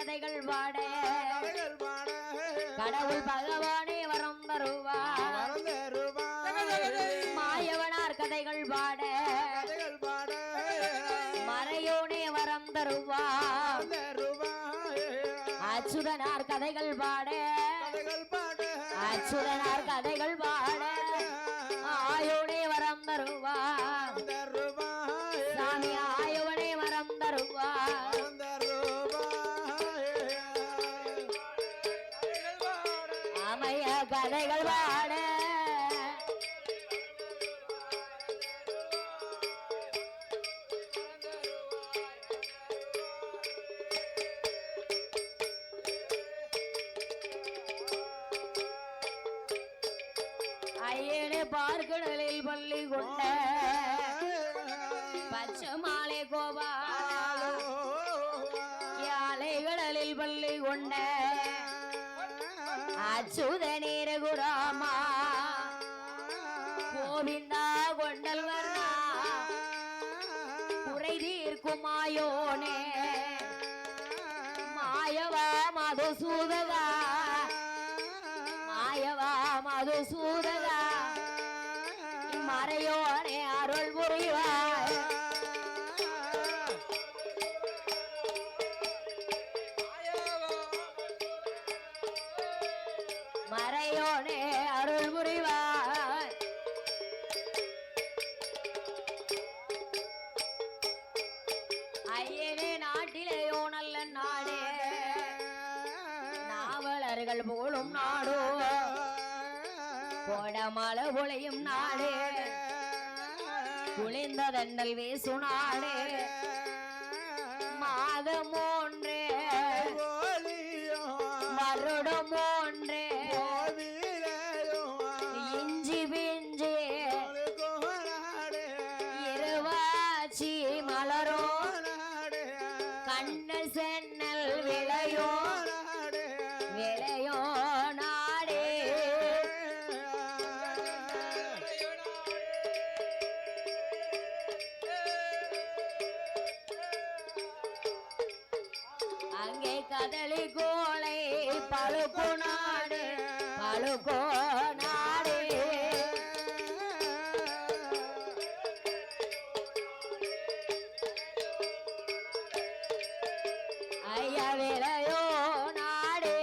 கதைகள் பாட கடவுள் பகவானே வரம் தருவார் மாயவனார் கதைகள் பாட மறையோனே வரம் தருவார் அச்சுதனார் கதைகள் பாட அச்சுதனார் கதைகள் பாட ஆயோனே வரம் தருவார் சாமி ஆயோனே வரம் தருவார் அமைய கதைகள் பாட ஐயனே பார்க்கடலில் பள்ளி கொண்ட பச்சை மாலை கோபா யாழைகளில் பள்ளி கொண்ட அச்சுத நீர குராமா கோவிந்தா கொண்டல் வர்ணா குறை தீர்க்கும் மாயோனே மாயவா மதுசூதகா மாயவா மதுசூதகா மறையோனே அருள் புரிவாய் மறையோனே அருள் புரிவாய் ஐயனே நாட்டிலேயோ நல்ல நாடே நாவலர்கள் போலும் நாடோ கோடமலை உளையும் நாடே குளிர்ந்ததென்னல் வீசு நாடே மாதம் ஒன்றே வருடம் ஒன்றே இஞ்சி பிஞ்சி இருவாச்சி மலரோ கண்ணல் சென்னல் விளையோ விளையோ நாடே அங்கே கதலி கோளை பழுக்கோ நாடு பழுக்கோ நாடு ஐயா விளையோ நாடு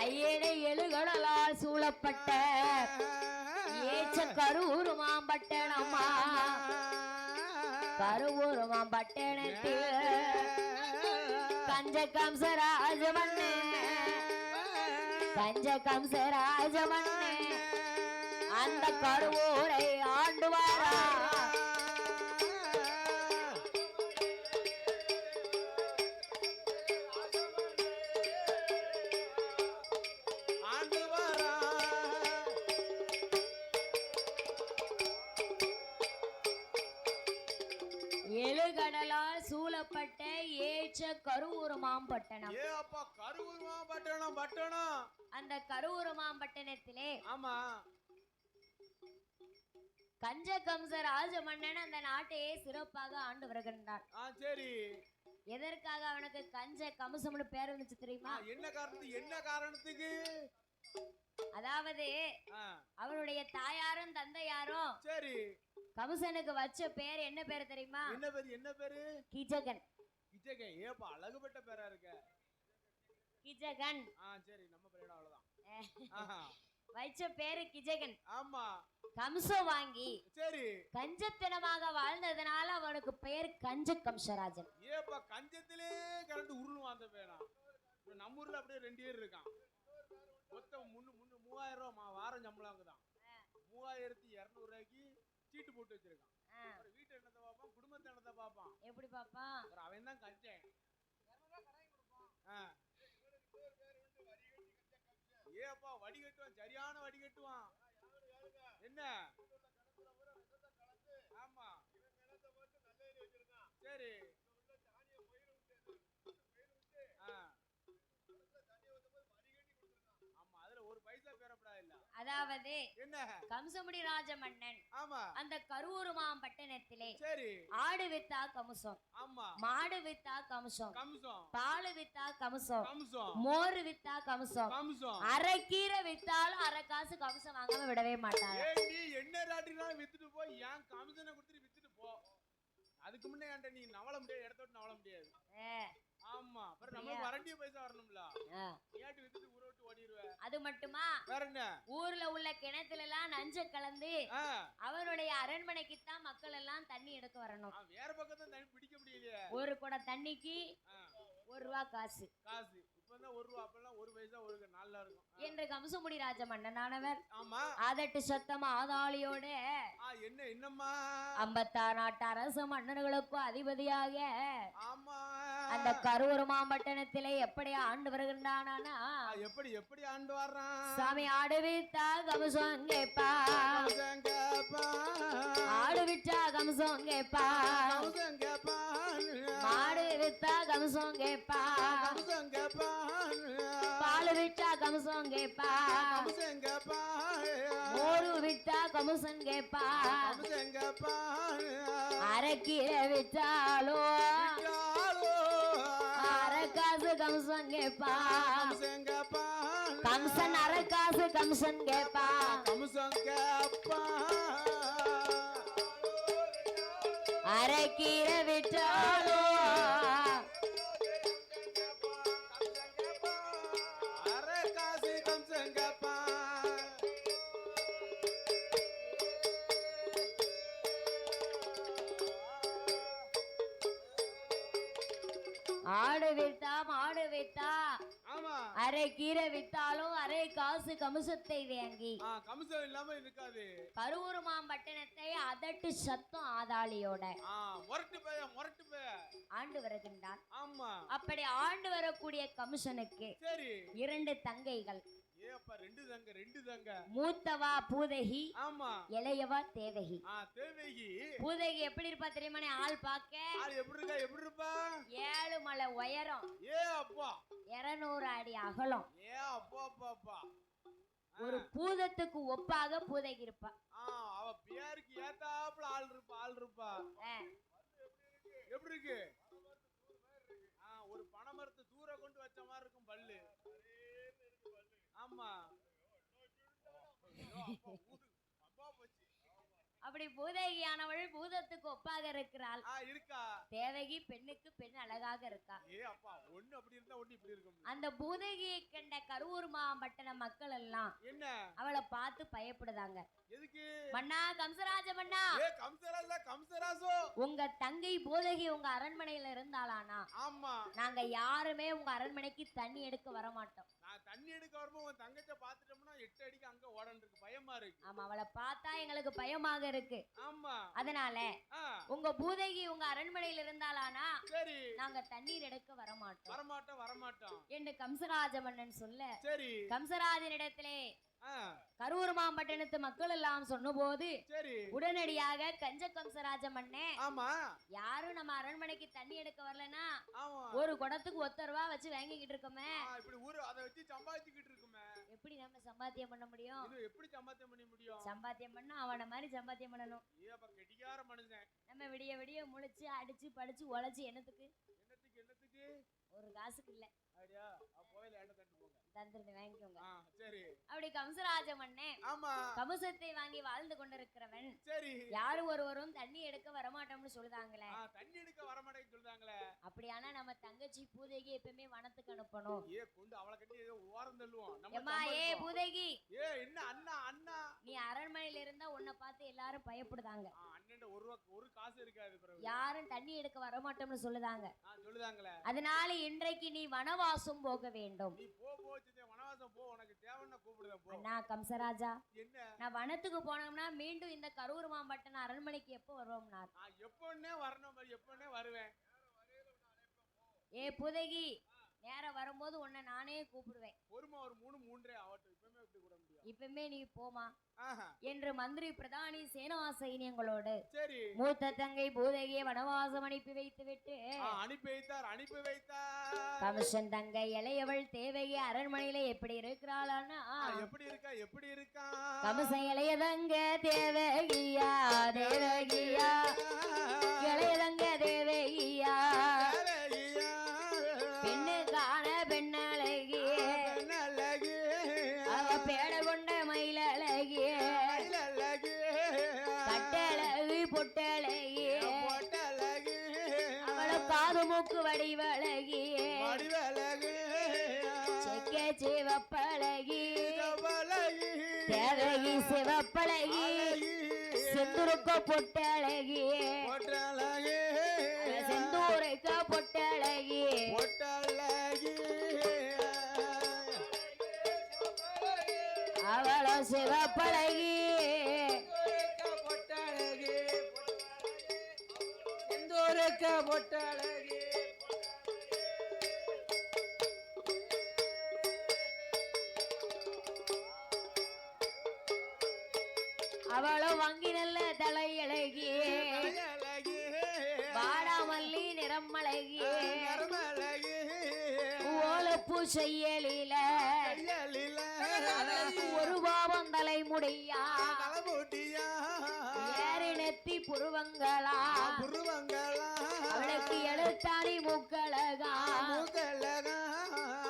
ஐயனை எழுகடலால் சூழப்பட்ட ஏச்ச கரூர் மாம்பட்டணமா கரூர் மாம்பட்டணத்தில் கஞ்ச கம்சராஜமண்ணே கஞ்ச கம்சராஜமண்ணே அந்த கருவூரை ஆண்டு வாரா எழுகடலால் சூழப்பட்ட ஏச்ச கருவூர் மாம்பட்டணம் அந்த கருவூர் மாம்பட்டணத்திலே ஆமா கஞ்ச கம்ச ராஜமன்னன் அந்த நாட்டையே சிறப்பாக ஆண்டு வருகின்றான். சரி, எதற்காக அவனுக்கு கஞ்ச கம்சம்னு பேர் வந்துச்சு தெரியுமா? என்ன காரணத்துக்கு? அதாவது அவனுடைய தாயாரும் தந்தையாரும் சரி கம்சனுக்கு வச்ச பேர் என்ன பேர் தெரியுமா? என்ன பேரு? கிஜகன். கிஜகன் ஏப்பா அழகுபட்ட பேரா இருக்க. கிஜகன். சரி, நம்ம பேரோட அவ்வளவுதான். வச்ச பேரு கிஜகன். ஆமா. கம்சம் வாங்கி சரி கஞ்சத்தனமாக வாழ்ந்ததனால அவனுக்கு பெயர் கஞ்ச கம்சராஜன். ஏப்பா கஞ்சத்திலே கலந்து உருளுவான் அந்த பேரா. நம்ம ஊர்ல அப்படியே 2 பேர் இருக்கான். மொத்தம் 3000 ரூபாய் வாரம் சம்பளம்தான். 3200 ரூபாய்க்கு சீட்டு போட்டு வச்சிருக்கான். வீட்டு என்னத்தை பாப்பான், குடும்பத்தை என்னத்தை பாப்பான். எப்படி பாப்பான்? அவன் தான் கஞ்சன். 200 ரூபாய் கடன் கொடுப்பான். ஏப்பா வடி கட்டுவான், சரியான வடி கட்டுவான். என்ன? ஆமா சரி அதாவது என்ன கம்சமுடி ராஜ மன்னன் ஆமா அந்த கரூர் மாம்பட்டணத்திலே சரி ஆடு வித்தா கமுசம், ஆமா மாடு வித்தா கமுசம், கம்சம் பால் வித்தா கமுசம், கம்சம் மோர் வித்தா கமுசம், கம்சம் அரைக்கீரை வித்தாலும் அரை காசு கமுசம் வாங்காம விடவே மாட்டாங்க. ஏய் நீ என்ன ராட்டினாலும் வித்துட்டு போய் ஏன் கமிஷனை கொடுத்துட்டு வித்துட்டு போ. அதுக்கு முன்னே என்கிட்ட நீ நவள முடியாது, இடத்த விட்டு நவள முடியாது. ஆமா அப்புறம் நமக்கு வரண்டிய பைசா வரணும்ல. ஏட்டு வித்துட்டு ஊரை விட்டு ஓடிடுவ. அது மட்டுமா வேற என்ன ஊர்ல உள்ள கிணத்துல எல்லாம் நஞ்ச கலந்து அவருடைய அரண்மனைக்கு தான் மக்கள் எல்லாம் தண்ணி எடுக்க வரணும். வேற பக்கத்துல தண்ணி பிடிக்க முடியலையே. ஒரு குடம் தண்ணிக்கு 1 ரூபா காசு. காசு இப்பதான் 1 ரூபா, அப்பெல்லாம் 1 பைசா ஒரு 4 இருக்கும் என்று கம்சமுடி ராஜ மன்னனானவர் ஆமா அதட்டு சத்தமா ஆதாளியோட என்ன என்னம்மா 56 நாட்டு அரச மன்னர்களுக்கும் அதிபதியாக ஆமா அந்த கரூர் மாம்பட்டணத்திலே எப்படி ஆண்டு வருகின்றானா? எப்படி எப்படி ஆண்டு வர்றான்? சாமி ஆடு வித்தா கம்சம் கேப்பா, ஆடு விட்டா கம்சம் கேப்பா, மாடு வித்தா கம்சம் கேப்பா, பால் விட்டா கம்சம் கேப்பா, மோரு விட்டா கம்சம் கேப்பா, அரைக்கீரை விட்டாலோ அரக்காசு கம்சன் கேப்பா, கம்சன் அரக்காசு கம்சன் கேப்பா, அரைக்கீரை விட்டாலோ ஆடு வித்தா மாடு வித்தா அரை கீரை வித்தாலும் அரை காசு கமிசத்தை வாங்கி கமிசம் இல்லாம இருக்காது கரூர் மாம்பட்டணத்தை அதட்டு சத்தம் ஆதாளியோட ஆண்டு வருகின்றான். அப்படி ஆண்டு வரக்கூடிய கமிஷனுக்கு 2 தங்கைகள். மூத்தவா பூதகி, ஆமா இளையவா தேவகி. தேவகி பூதகி எப்படி இருப்பா தெரியுமா? ஆள் பாக்க எப்படி இருப்பா? 7 மலை உயரம், 200 அடி அகலம், ஒரு பூதத்துக்கு ஒப்பாக பூதகி இருப்பா. அவ பேருக்கு ஏத்தாப்புல ஆள் இருப்பா. எப்படி இருக்கு? ஒரு பனைமரத்தை தூர கொண்டு வச்ச மாதிரி இருக்கும் பல்லு. ஆமா அப்படி பூதகியானவள் பூதத்துக்கு ஒப்பாக இருக்கிறாள். இருக்கா தேவகி பெண்ணுக்கு பெண் அழகாக இருக்கா. ஒண்ணு அப்படி இருந்தா ஒண்ணு இப்படி இருக்கும். அந்த பூதகியை கண்ட கரூர் மாம்பட்டண மக்கள் எல்லாம் என்ன அவளை பார்த்து பயப்படுதாங்க. எதுக்கு? மன்னா கம்சராஜ மன்னா, கம்சராஜோ உங்க தங்கை பூதகி உங்க அரண்மனையில இருந்தாளானா? ஆமா நாங்க யாருமே உங்க அரண்மனைக்கு தண்ணி எடுக்க வர மாட்டோம். நான் தண்ணி எடுக்க வரும்போது உங்க தங்கத்தை பார்த்துட்டோம்னா 8 அடிக்கு அங்க ஓடன்னு இருக்கு, பயமா இருக்கு. ஆமா அவளை பார்த்தா எங்களுக்கு பயமாக இருக்கு. ஆமா அதனால உங்க பூதகி உங்க அரண்மனையில இருந்தாளானா சரி நாங்க தண்ணீர் எடுக்க வரமாட்டோம் என்று கம்சராஜ மன்னன் சொல்ல சரி கம்சராஜனிடத்திலே கரூர் மாம்பட்டணத்து மக்கள் எல்லாம் சொன்னபோது உடனடியாக கஞ்ச கம்சராஜ மன்னே ஆமா யாரும் நம்ம அரண்மனைக்கு தண்ணி எடுக்க வரலனா ஒரு குடத்துக்கு 1 ரூபா வச்சு வாங்கிக்கிட்டு இருக்கோமே, இப்படி ஊரு அதை வச்சு சம்பாதிச்சுக்கிட்டு இருக்குமே, எப்படி நம்ம சம்பாத்தியம் பண்ண முடியும்? இது எப்படி சம்பாத்தியம் பண்ண முடியும்? சம்பாத்தியம் பண்ணா அவன மாதிரி சம்பாத்தியம் பண்ணணும். ஏப்பா கெட்டிக்கார மனுஷன். நம்ம விடிய விடிய முழிச்சு அடிச்சு படிச்சு உழைச்சு என்னத்துக்கு ஒரு காசுக்கு இல்ல. அப்படியா போயில ஏண்ட தட்டு போங்க தந்திரத்தை வாங்கிக்கோங்க. சரி அப்படி கம்சராஜ மன்னே ஆமா கமுசத்தை வாங்கி வாழ்ந்து கொண்டிருக்கிறவன் சரி யாரு ஒருவரும் தண்ணி எடுக்க வரமாட்டோம்னு சொல்றாங்களே. தண்ணி எடுக்க வரமாட்டேன்னு சொல்றாங்களே. அப்படியானா நம்ம தங்கச்சி பூதகி எப்பவுமே வனத்துக்கு அனுப்பணும். கொண்டு அவளை கட்டி ஓரம் தள்ளுவோம் நம்ம. பூதகி என்ன அண்ணா அண்ணா நீ அரண்மனையில இருந்தா உன்னை பார்த்து எல்லாரும் பயப்படுதாங்க. அண்ணன் ஒரு காசு இருக்காது, யாரும் தண்ணி எடுக்க வரமாட்டோம்னு சொல்லுதாங்க. அதனால இன்றைக்கு நீ வனவாசம் போக வேண்டும். நீ வனவாசம் போ, உனக்கு தேவைன்னா கூப்பிடுதேன் போ. அண்ணா கம்சராஜா என்ன நான் வனத்துக்கு போனோம்னா மீண்டும் இந்த கரூர் மாம்பட்டண அரண்மனைக்கு எப்போ வருவோம்னா? எப்போன்னே வரணும், எப்போன்னே வருவேன். பூதகி நேரம் வரும்போது உன்னை நானே கூப்பிடுவேன். பொறுமை ஒரு 3 3 ஆகட்டும், இப்பவுமே எப்படி கூட முடியும். இப்பவுமே நீ போமா ஆஹா, என்று மந்திரி பிரதானி சேனா சைனியங்களோடு சரி. மூத்த தங்கை பூதகியை வனவாசம் அனுப்பி வைத்து விட்டு அனுப்பி வைத்தார், அனுப்பி வைத்தார். கமிஷன் தங்கை இளையவள் தேவகி அரண்மனையில எப்படி இருக்கிறாளான்னா எப்படி இருக்கா, எப்படி இருக்கா? கமிஷன் இளைய தங்க தேவகியா தேவகியா இளைய தங்க தேவகியா தேவகியா, பெண்ணுக்கான பெண்ணழகி பெண்ணழகி, அவ பேட கொண்ட மயிலழகி மயிலழகி, கட்டழகு பொட்டழகி பொட்டழகி, அவள காது மூக்கு வடிவழகி வடிவழகி, செக்க சிவப்பழகி சிவப்பழகி, தேவகி சிவப்பழகி செந்துருக்க பொட்டழகி பொட்டழகி, செந்தூருக்க பொட்டழகி பொட்டழகி, அவளோ சிவப்பழகி பொட்டழகி, செந்தூருக்க பொட்டழகி. அவளோ வங்கி நல்ல தலையழகி அழகி, வாடாமல்லி நிறமழகி நரமழகி, ஓலப்பூ செய்யலில கையலில, ஒரு பாவம் தலை முடியா தலைமுடியா, ஏறி நெத்தி புருவங்களா புருவங்களா, அவளுக்கு எழுத்தாணி மூக்களகா மூக்கழகா,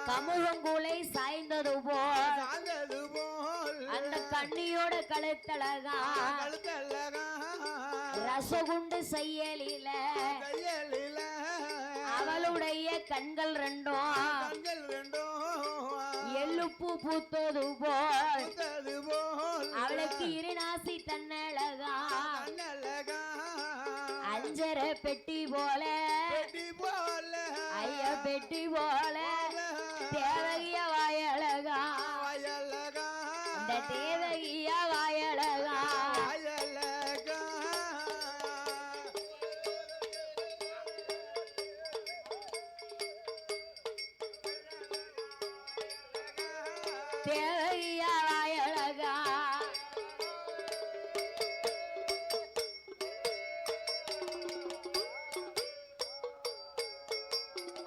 கமுகங்குலை சாய்ந்தது போல் சாய்ந்தது போல் அந்த கண்ணியோட கழுத்தழகா கழுத்தழகா, ரசகுண்டு செய்யலில கையலில, அவளுடைய கண்கள் ரெண்டும் கண்கள் ரெண்டும் எள்ளுப்பூ பூத்தது போல் பூத்தது போல் அவளுக்கு இருநாசி தன்னழகா கண்ணழகா, அஞ்சரை பெட்டி போல பெட்டி போல ஐய பெட்டி போல தேவகிய வாயழகா வயலகா, இந்த தேவகிய வாயழகா வயலகா, தேவகிய வாயழகா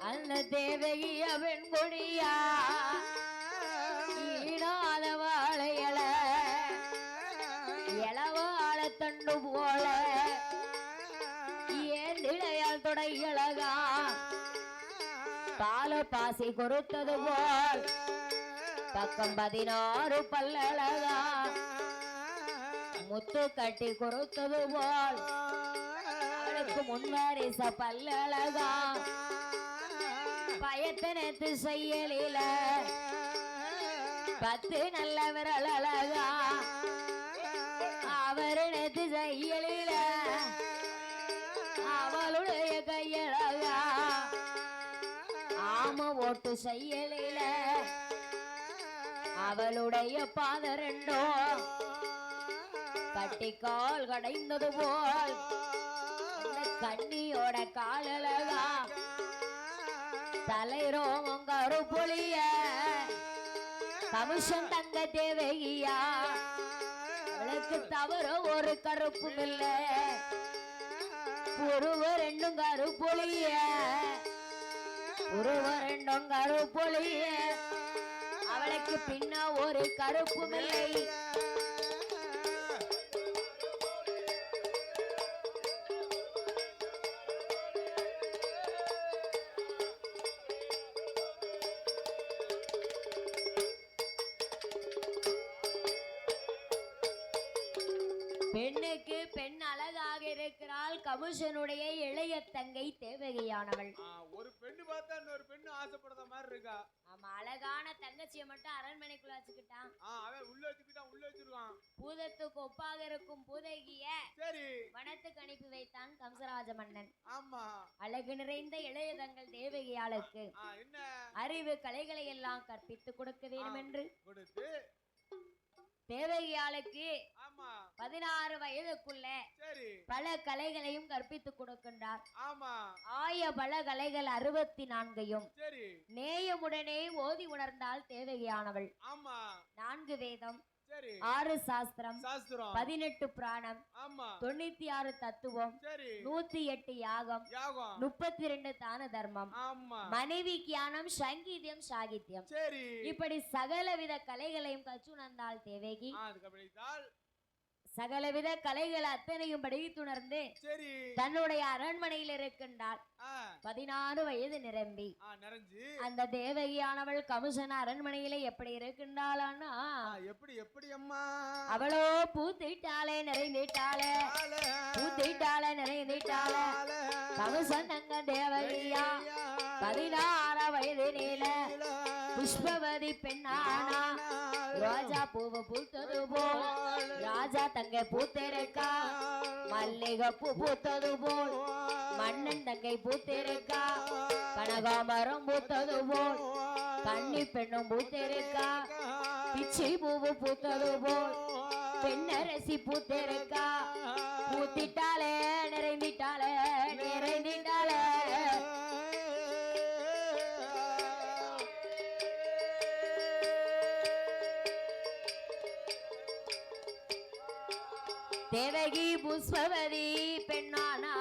அந்த தேவகிய பெண்கொடியா ஈடாத வாழையல இளவாழ தண்டு போல ஏந்திழையால் தொடையழகா பால பாசி கொடுத்தது போல் பக்கம் 16 பல்லழகா முத்து கட்டி கொடுத்தது போல் அவளுக்கு முன்வரிச பல்லழகா பயத்தனத்து செய்யலில 10 நல்ல விரல் அழகா அவரிடத்து செய்யலில அவளுடைய கையழகா ஆம ஓட்டு செய்யலில அவளுடைய பாத ரெண்டோ கட்டிக்கால் கடைந்தது போல் அந்த கண்ணியோட காலழகா தலை ரோமம் கருப்புளிய கமிஷன் தங்க தேவகியா அவளுக்கு தவற ஒரு கருப்பும் இல்ல உருவ ரெண்டும் கருப்புளிய உருவ ரெண்டும் கருப்புளிய அவளுக்கு பின்ன ஒரு கருப்பும் இல்லை பெண்ணுக்கு பெண் அழகாக இருக்கிறாள் கமிஷனுடைய இளைய தங்கை தேவகியானவள் ஒரு பெண்ணு பார்த்தா இன்னொரு பெண்ணு ஆசைப்படுற மாதிரி இருக்கா. ஆமா அழகான தங்கச்சியை மட்டும் அரண்மனைக்குள்ள வச்சுக்கிட்டான் அவன் உள்ள வச்சுக்கிட்டான், உள்ள வச்சிருக்கான். பூதத்துக்கு ஒப்பாக இருக்கும் பூதகிய சரி, வனத்துக்கு அனுப்பி வைத்தான் கம்சராஜ மன்னன். ஆமா, அழகு நிறைந்த இளைய தங்கள் தேவகியாளுக்கு என்ன அறிவு கலைகளை எல்லாம் கற்பித்து கொடுக்க வேண்டும் என்று கொடுத்து தேவகியாளுக்கு ஆமா 16 வயதுக்குள்ள சரி பல கலைகளையும் கற்பித்து கொடுக்கின்றார். ஆமா ஆய பல கலைகள் 64யும் சரி நேயமுடனே ஓதி உணர்ந்தால் தேவகியானவள். ஆமா 4 வேதம், சரி 6 சாஸ்திரம் சாஸ்திரம் 18 பிராணம் ஆமா 96 தத்துவம் சரி 108 யாகம் யாகம் 32 தான தர்மம் ஆமா மனைவி கியானம் சங்கீதம் சாகித்யம் சரி இப்படி சகலவித கலைகளையும் கற்றுணர்ந்தாள் தேவகி. அதுக்கு அப்படித்தால் சகலவித கலைகள் அத்தனையும் படித்துணர்ந்து சரி தன்னுடைய அரண்மனையில் இருக்கின்றாள். 16 வயது நிரம்பி நிறைஞ்சு அந்த தேவகியானவள் கமிஷன் அரண்மனையில எப்படி இருக்கின்றாளான்னா எப்படி எப்படி அம்மா அவளோ பூத்திட்டாளே நிறைந்திட்டாளே பூத்திட்டாளே நிறைந்திட்டாளே கமிஷன் அங்க தேவகியா 16 வயது நீல புஷ்பவதி பெண்ணானா ரோஜா பூவு பூத்தது போல் ராஜா தங்கை பூத்திருக்கா மல்லிகை பூ பூத்தது போல் மன்னன் தங்கை பூத்திருக்கா கனகாமரம் பூத்தது போல் கன்னி பெண்ணும் பூத்திருக்கா பிச்சை பூவு பூத்தது போல் பெண்ணரசி பூத்திருக்கா பூத்திட்டாலே நிறைந்திட்டாலே நிறைந்திட்டாலே தேவகி புஷ்பவதி பெண்ணானா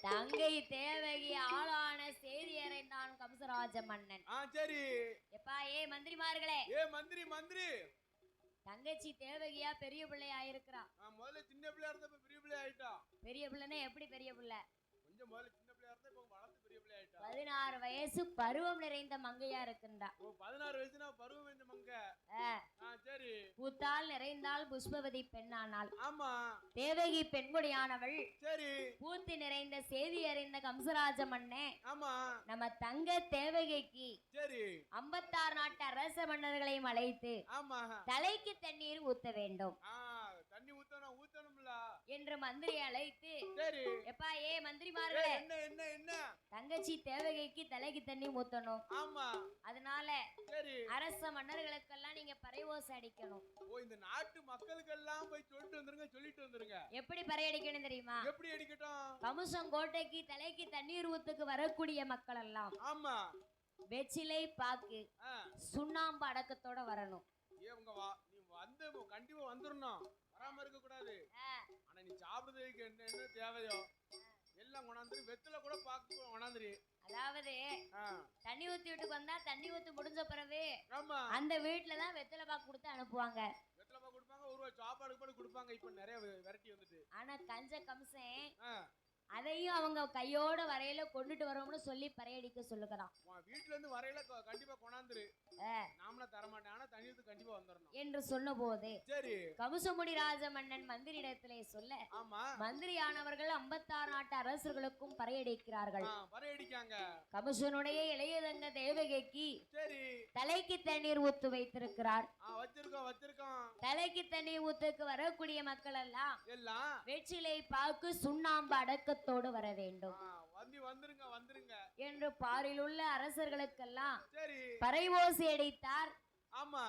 தங்கை தேவகி ஆளான செய்தி அறிந்தான் கம்சராஜ மன்னன். சரி எப்பா ஏ மந்திரிமார்களே மந்திரி தங்கச்சி தேவகியா பெரிய பிள்ளை ஆயிருக்கிறா. முதல்ல சின்ன பிள்ளையா இருந்தப்ப பெரிய பிள்ளை ஆயிட்டா. பெரிய பிள்ளைன்னா எப்படி பெரிய பிள்ளை? கொஞ்சம் முதல்ல சின்ன பிள்ளையா இருந்தா இப்ப வளர்ந்து பெரிய பிள்ளை ஆயிட்டா. 16 வயசு பருவம் நிறைந்த மங்கையா இருக்கின்றா. 16 வயசுனா பருவம் நிறைந்த மங்கை. சரி பூத்தால் நிறைந்தால் புஷ்பவதி பெண்ணானாள். ஆமா தேவகி பெண்குடியானவள். சரி பூத்து நிறைந்த செய்தி அறிந்த கம்சராஜ மன்னே ஆமா நம்ம தங்க தேவகிக்கு சரி 56 நாட்டு அரச மன்னர்களையும் அழைத்து ஆமா தலைக்கு தண்ணீர் ஊத்த வேண்டும். தண்ணி ஊத்தணும்ல என்று மந்திரி அழைத்து சரி எப்பா ஏ மந்திரிமார்களே என்ன என்ன என்ன தங்கச்சி தேவகைக்கு தலைக்கு தண்ணி ஊத்தணும். ஆமா அதனால சரி அரச மன்னர்களுக்கெல்லாம் நீங்க பறைவோசை அடிக்கணும். இந்த நாட்டு மக்களுக்கெல்லாம் போய் சொல்லிட்டு வந்துருங்க. எப்படி பறையடிக்கணும் தெரியுமா? எப்படி அடிக்கட்டும்? கமுசம் கோட்டைக்கு தலைக்கு தண்ணீர் ஊத்துக்கு வரக்கூடிய மக்கள் எல்லாம் ஆமா வெச்சிலை பாக்கு சுண்ணாம்பு அடக்கத்தோட வரணும். நீ வந்து கண்டிப்பா வந்துடணும், வராம இருக்க கூடாது. ஆனா நீ சாப்பிடுறதுக்கு என்ன என்ன தேவையோ எல்லாம் கொண்டாந்துரு. வெத்தில கூட பாக்கு கொண்டாந்துரு. அதாவது தண்ணி ஊத்தி வீட்டுக்கு வந்தா தண்ணி ஊத்தி முடிஞ்ச பிறகு அந்த வீட்டுலதான் வெத்தலை பாக்கு கொடுத்து அனுப்புவாங்க. வெத்தலை பாக்கு கொடுப்பாங்க, ஒரு சாப்பாடு கூட கொடுப்பாங்க. இப்ப நிறைய வெரைட்டி வந்துட்டு. ஆனா கஞ்ச கம்சன் அதையும் அவங்க கையோட வரையில கொண்டுட்டு வரோம்னு சொல்லி பறையடிக்க சொல்லுகிறான். வீட்டுல இருந்து வரையில கண்டிப்பா கொண்டாந்துரு, நாமள தர மாட்டேன், ஆனா தண்ணி கண்டிப்பா வந்துடணும் என்று சொன்ன போது சரி கமுசமுடி ராஜ மன்னன் மந்திரிடத்திலே சொல்ல மந்திரியானவர்கள் 56 நாட்டு அரசர்களுக்கும் பறையடிக்கிறார்கள். பறையடிக்காங்க. கமுசனுடைய இளையதங்க தேவகைக்கு சரி தலைக்கு தண்ணீர் ஊத்து வைத்திருக்கிறார். வச்சிருக்கோம். தலைக்கு தண்ணீர் ஊத்துக்கு வரக்கூடிய மக்கள் எல்லாம் வெற்றிலை பாக்கு சுண்ணாம்பு அடக்கத்தோடு வர வேண்டும் வந்துருங்க என்று பாரில் உள்ள அரசர்களுக்கெல்லாம் பறைவோசை அடித்தார். ஆமா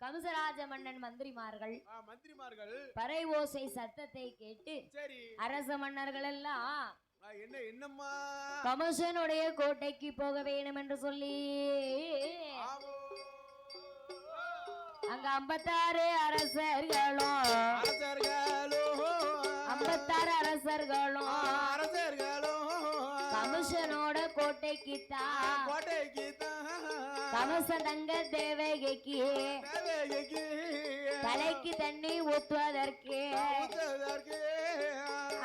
கம்சராஜ மன்னன் மந்திரிமார்கள் பறைவோசை சத்தத்தை கேட்டு அரச மன்னர்கள் எல்லாம் என்னம்மா கமிஷனுடைய கோட்டைக்கு போக வேண்டும் என்று சொல்லி அங்க 56 அரசர்களும் 56 அரசர்களும் கமிஷனோட கோட்டைக்கு தான் கமிஷ தங்க தேவகைக்கு தலைக்கு தண்ணி ஊத்துவதற்கு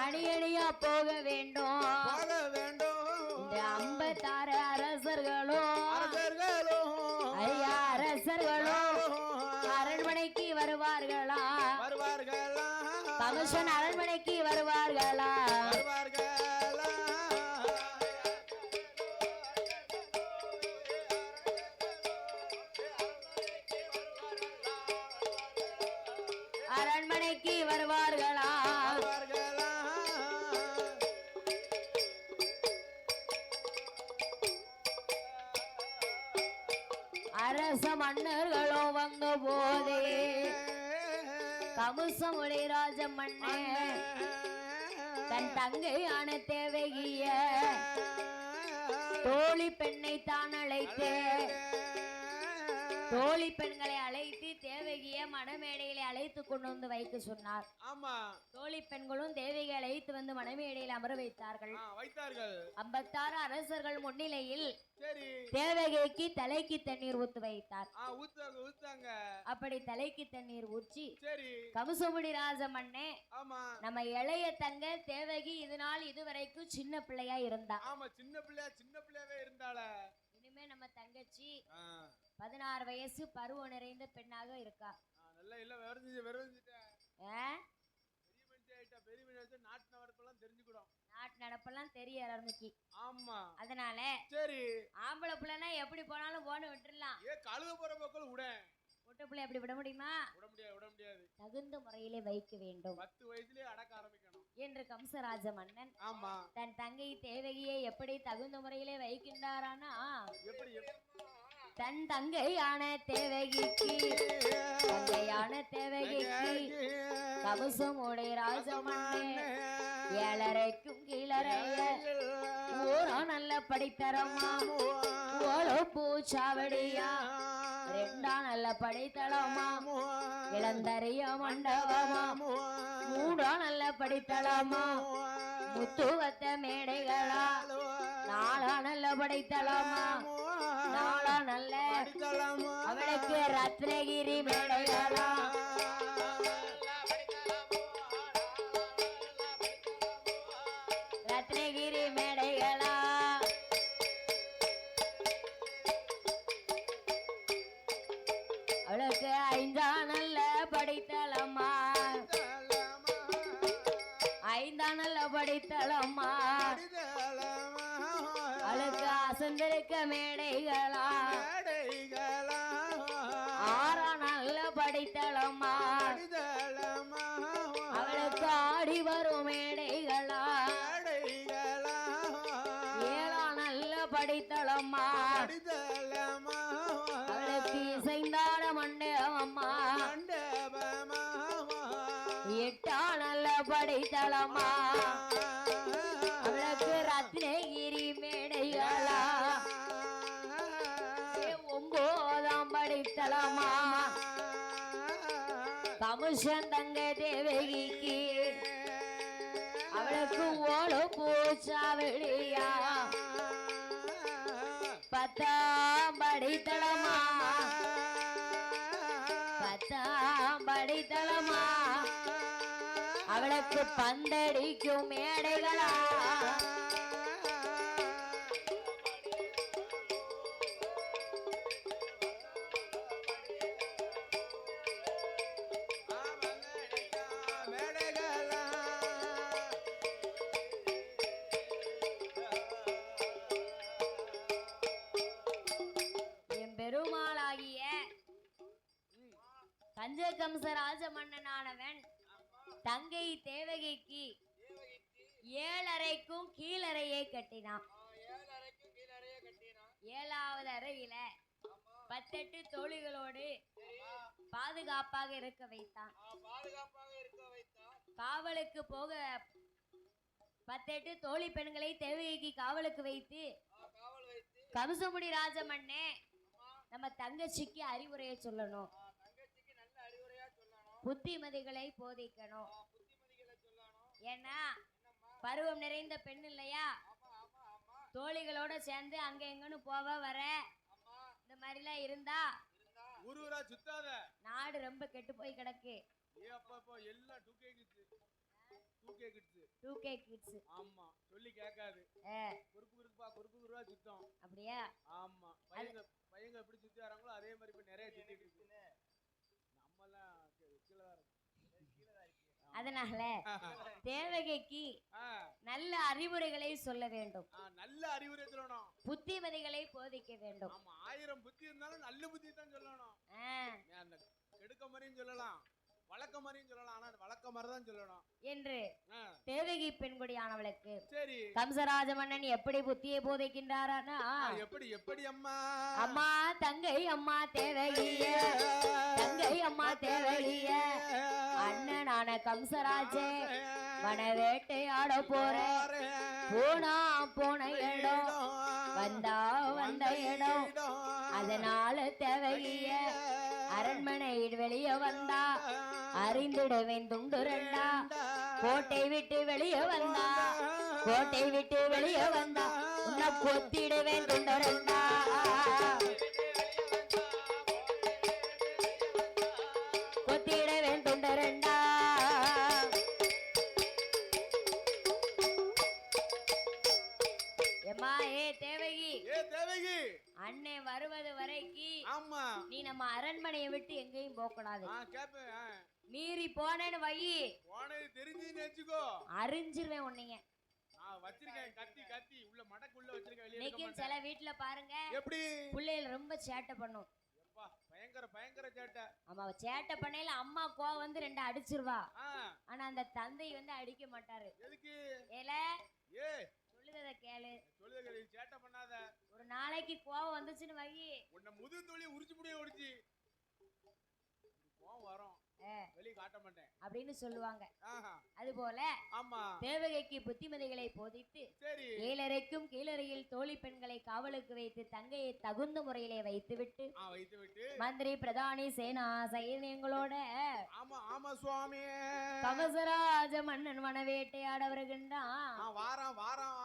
அணி அணியா போக வேண்டும். இந்த 56 அரசர்களும் ஐயா அரசர்களும் அரண்மனைக்கு வருவார்களா? கமிஷன் அரண்மனைக்கு வருவார்களா? அரண்மனைக்கு வருவார்களா? அரச மன்னர்களும் வந்த போதே கமுசமுடி ராஜ மன்னே தன் தங்கையான தேவகிய தோழி பெண்ணை தான் அழைத்து தோழி பெண்களை அழைத்து தேவகிய மணமேடையில அழைத்து கொண்டு வந்து வைக்க சொன்னார். ஆமா, தோழி பெண்களும் தேவகியை அழைத்து வந்து மணமேடையில் அமர வைத்தார்கள். 56 அரசர்கள் முன்னிலையில் தேவகிக்கு தலைக்கு தண்ணீர் ஊத்து வைத்தார். அப்படி தலைக்கு தண்ணீர் ஊற்றி கமுசமுடி ராஜ மன்னே நம்ம இளைய தங்க தேவகி இதுவரைக்கும் சின்ன பிள்ளையா இருந்தா. இனிமே நம்ம தங்கச்சி 16 வயசு பருவம் நிறைந்த பெண்ணாக இருக்கா. நாட்டு நடப்பெல்லாம் தெரிய ஆரம்பிச்சு. அதனால ஆம்பளை பிள்ளைனா எப்படி போனாலும் போன விட்டுறலாம். பொட்ட பிள்ளை எப்படி விட முடியுமா? தகுந்த முறையிலே வைக்க வேண்டும். 10 வயசுலயே அடக்க ஆரம்பிக்கணும் என்று கம்சராஜ மன்னன் தன் தங்கை தேவகியை எப்படி தகுந்த முறையிலே வைக்கின்றாரானா, தன் தங்கையான தேவகிக்கு கவசமுடைய ராஜமன்னே 7:30க்கும் கீழறைய ஊரா நல்ல படித்தரமா ஓலோ பூச்சாவடியா 2 நல்ல படித்தளமா இளந்தரிய மண்டபமா 3 நல்ல படித்தளமா முத்துவத்த மேடைகளா 4 நல்ல படித்தளமா 4 நல்ல அவளுக்கு ரத்னகிரி மேடைகளா ரத்னகிரி மேடைகளா அவளுக்கு 5 நல்ல படித்தளமா 5 நல்ல படித்தளமா அவளுக்கு அசந்திருக்க மேடைகளா 6 நல்ல படித்தளமா அவளுக்கு ஆடி வரும் மேடைகளா 7 நல்ல படித்தளமா அவளுக்கு இசைந்தாட மண்டபமா 8 நல்ல படித்தளமா அவளுக்கு ரத்னகிரி மேடைகளா 9 படித்தளமா கமுஷன் தங்க தேவகிக்கு அவளுக்கு ஓடு பூச்சாவடியா 10 படித்தளமா 10 படித்தளமா அவளுக்கு பந்தடிக்கும் மேடைகளா பெருமாளாகிய பஞ்சகம்ச ராஜ மன்னனானவன் தங்கை தேவகிக்கு 7:30க்கும் கீழறையை கட்டினான். 7வது அறையில 18 தோழிகளோடு பாதுகாப்பாக இருக்க வைத்தான். காவலுக்கு போக 18 தோழி பெண்களை தேவகிக்கு காவலுக்கு வைத்து கமுசமுடி ராஜ மன்னே நம்ம தங்கச்சிக்கு அறிவுரையை சொல்லணும், புத்திமதிகளை போதிக்கணும். ஏன்னா பருவம் நிறைந்த பெண் இல்லையா, தோழிகளோட சேர்ந்து அங்க எங்கன்னு போவ வர இந்த மாதிரிலாம் இருந்தா ஊரூரா சுத்தாத, நாடு ரொம்ப கெட்டு போய் கிடக்கு. எல்லாம் 2K கிட்ஸ். ஆமா, சொல்லி கேட்காது. குறுக்குருவா சுத்தம். அப்படியா? ஆமா, பையங்க எப்படி சுத்தி வராங்களோ அதே மாதிரி இப்ப நிறைய சுத்திட்டு இருக்கு. நம்மலாம் அதனால தேவகிக்கு நல்ல அறிவுரைகளை சொல்ல வேண்டும். நல்ல அறிவுரை சொல்லணும், புத்திமதிகளை போதிக்க வேண்டும். ஆமா, 1000 புத்தி இருந்தாலும் நல்ல புத்தி தான் சொல்லணும். கெடுக்க மாதிரியும் சொல்லலாம், வழக்க மாதிரியும் சொல்லலாம், ஆனா வழக்க மாதிரி தான் சொல்லணும் என்று தேவகி பெண்குடியானவளுக்கு சரி கம்சராஜ மன்னன் எப்படி புத்தியை போதைக்கின்றாரா? எப்படி எப்படி அம்மா அம்மா தங்கை அம்மா தேவகிய, தங்கை அம்மா தேவகிய, அண்ணனான கம்சராஜே வனவேட்டையாட போறேன், போனா போன இடம் வந்தா வந்த இடம், அதனால தேவகிய அரண்மனையில் வெளியே வந்தா அறிந்திடுவேன் துண்டு ரெண்டா, கோட்டை விட்டு வெளியே வந்தா, கோட்டை விட்டு வெளியே வந்தா உன்னை கொத்திடுவேன் துண்டு ரெண்டா, கொத்திடுவேன் துண்டு ரெண்டா. எம்மா ஏ தேவகி, அண்ணே வருவது வரைக்கு ஆமா நீ நம்ம அரண்மனையை விட்டு எங்கேயும் போக கூடாது. கேப்பேன், மீறி போனேன்னு வை, போனது தெரிஞ்சுன்னு வச்சுக்கோ, அறிஞ்சிருவேன் உன்னைய. நான் வச்சிருக்கேன் கத்தி கத்தி உள்ள மடக்குள்ள வச்சிருக்கேன், வெளிய இன்னைக்கு சில வீட்டுல பாருங்க எப்படி பிள்ளைகள் ரொம்ப சேட்டை பண்ணும். பயங்கர பயங்கர சேட்டை. ஆமா சேட்டை பண்ணையில அம்மா கோவம் வந்து ரெண்டு அடிச்சிருவா, ஆனா அந்த தந்தை வந்து அடிக்க மாட்டாரு. எதுக்கு? ஏல ஏ சொல்லுறத கேளு, சொல்லுத கேளு, சேட்டை பண்ணாத. ஒரு நாளைக்கு கோவம் வந்துச்சுன்னு வை, உன்னை முது தோலி உரிச்சு முடிய ஒடிச்சு கோவம் வரும், வெளிய காட்ட மாட்டேன் அப்படின்னு சொல்லுவாங்க. அதுபோல ஆமா தேவகைக்கு புத்திமதிகளை போதித்து சரி கீழறைக்கும் கீழறையில் தோழி பெண்களை காவலுக்கு வைத்து தங்கையை தகுந்த முறையிலே வைத்துவிட்டு மந்திரி பிரதானி சேனா சைன்யங்களோட ஆமா ஆமா சுவாமி கமசராஜ மன்னன் வனவேட்டையாட வருகின்றான். வாரம் வாரம்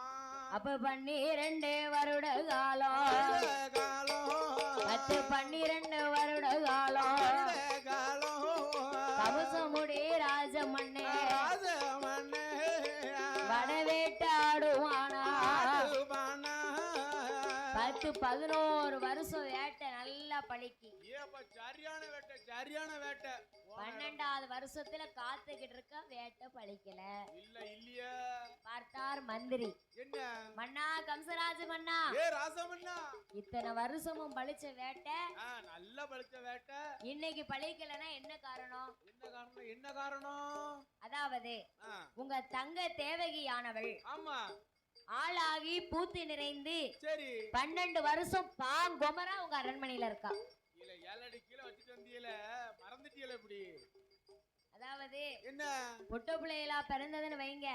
அப்ப 12 வருட காலம், 12 வருட காலம் கவசமுடி ராஜமன்னே வடவேட்டாடுவானா, 10-11 வருஷம் வேட்டை நல்லா பழிக்கு. சரியான வேட்டை சரியான வேட்டை. 12வது வருஷத்துல காத்துக்கிட்டு இருக்க வேட்டை பழிக்கல. இல்ல இல்லையா பார்த்தார் மந்திரி. என்ன மன்னா கம்சராஜ மன்னா, ஏ ராசமன்னா, இத்தனை வருஷமும் பழிச்ச வேட்டை நல்லா பழிச்ச வேட்டை இன்னைக்கு பழிக்கலன்னா என்ன காரணம்? என்ன காரணம்? என்ன காரணம்? அதாவது உங்க தங்க தேவகியானவள் ஆமா ஆளாகி பூத்து நிறைந்து சரி 12 வருஷம் பாங்கொமரா உங்க அரண்மனையில இருக்கா. இல்ல 7 அடி கீழ வச்சிட்டு வந்தீல, மறந்துட்டீல இப்படி. அதாவது என்ன பொட்ட பிள்ளைகளா பிறந்ததுன்னு வைங்க,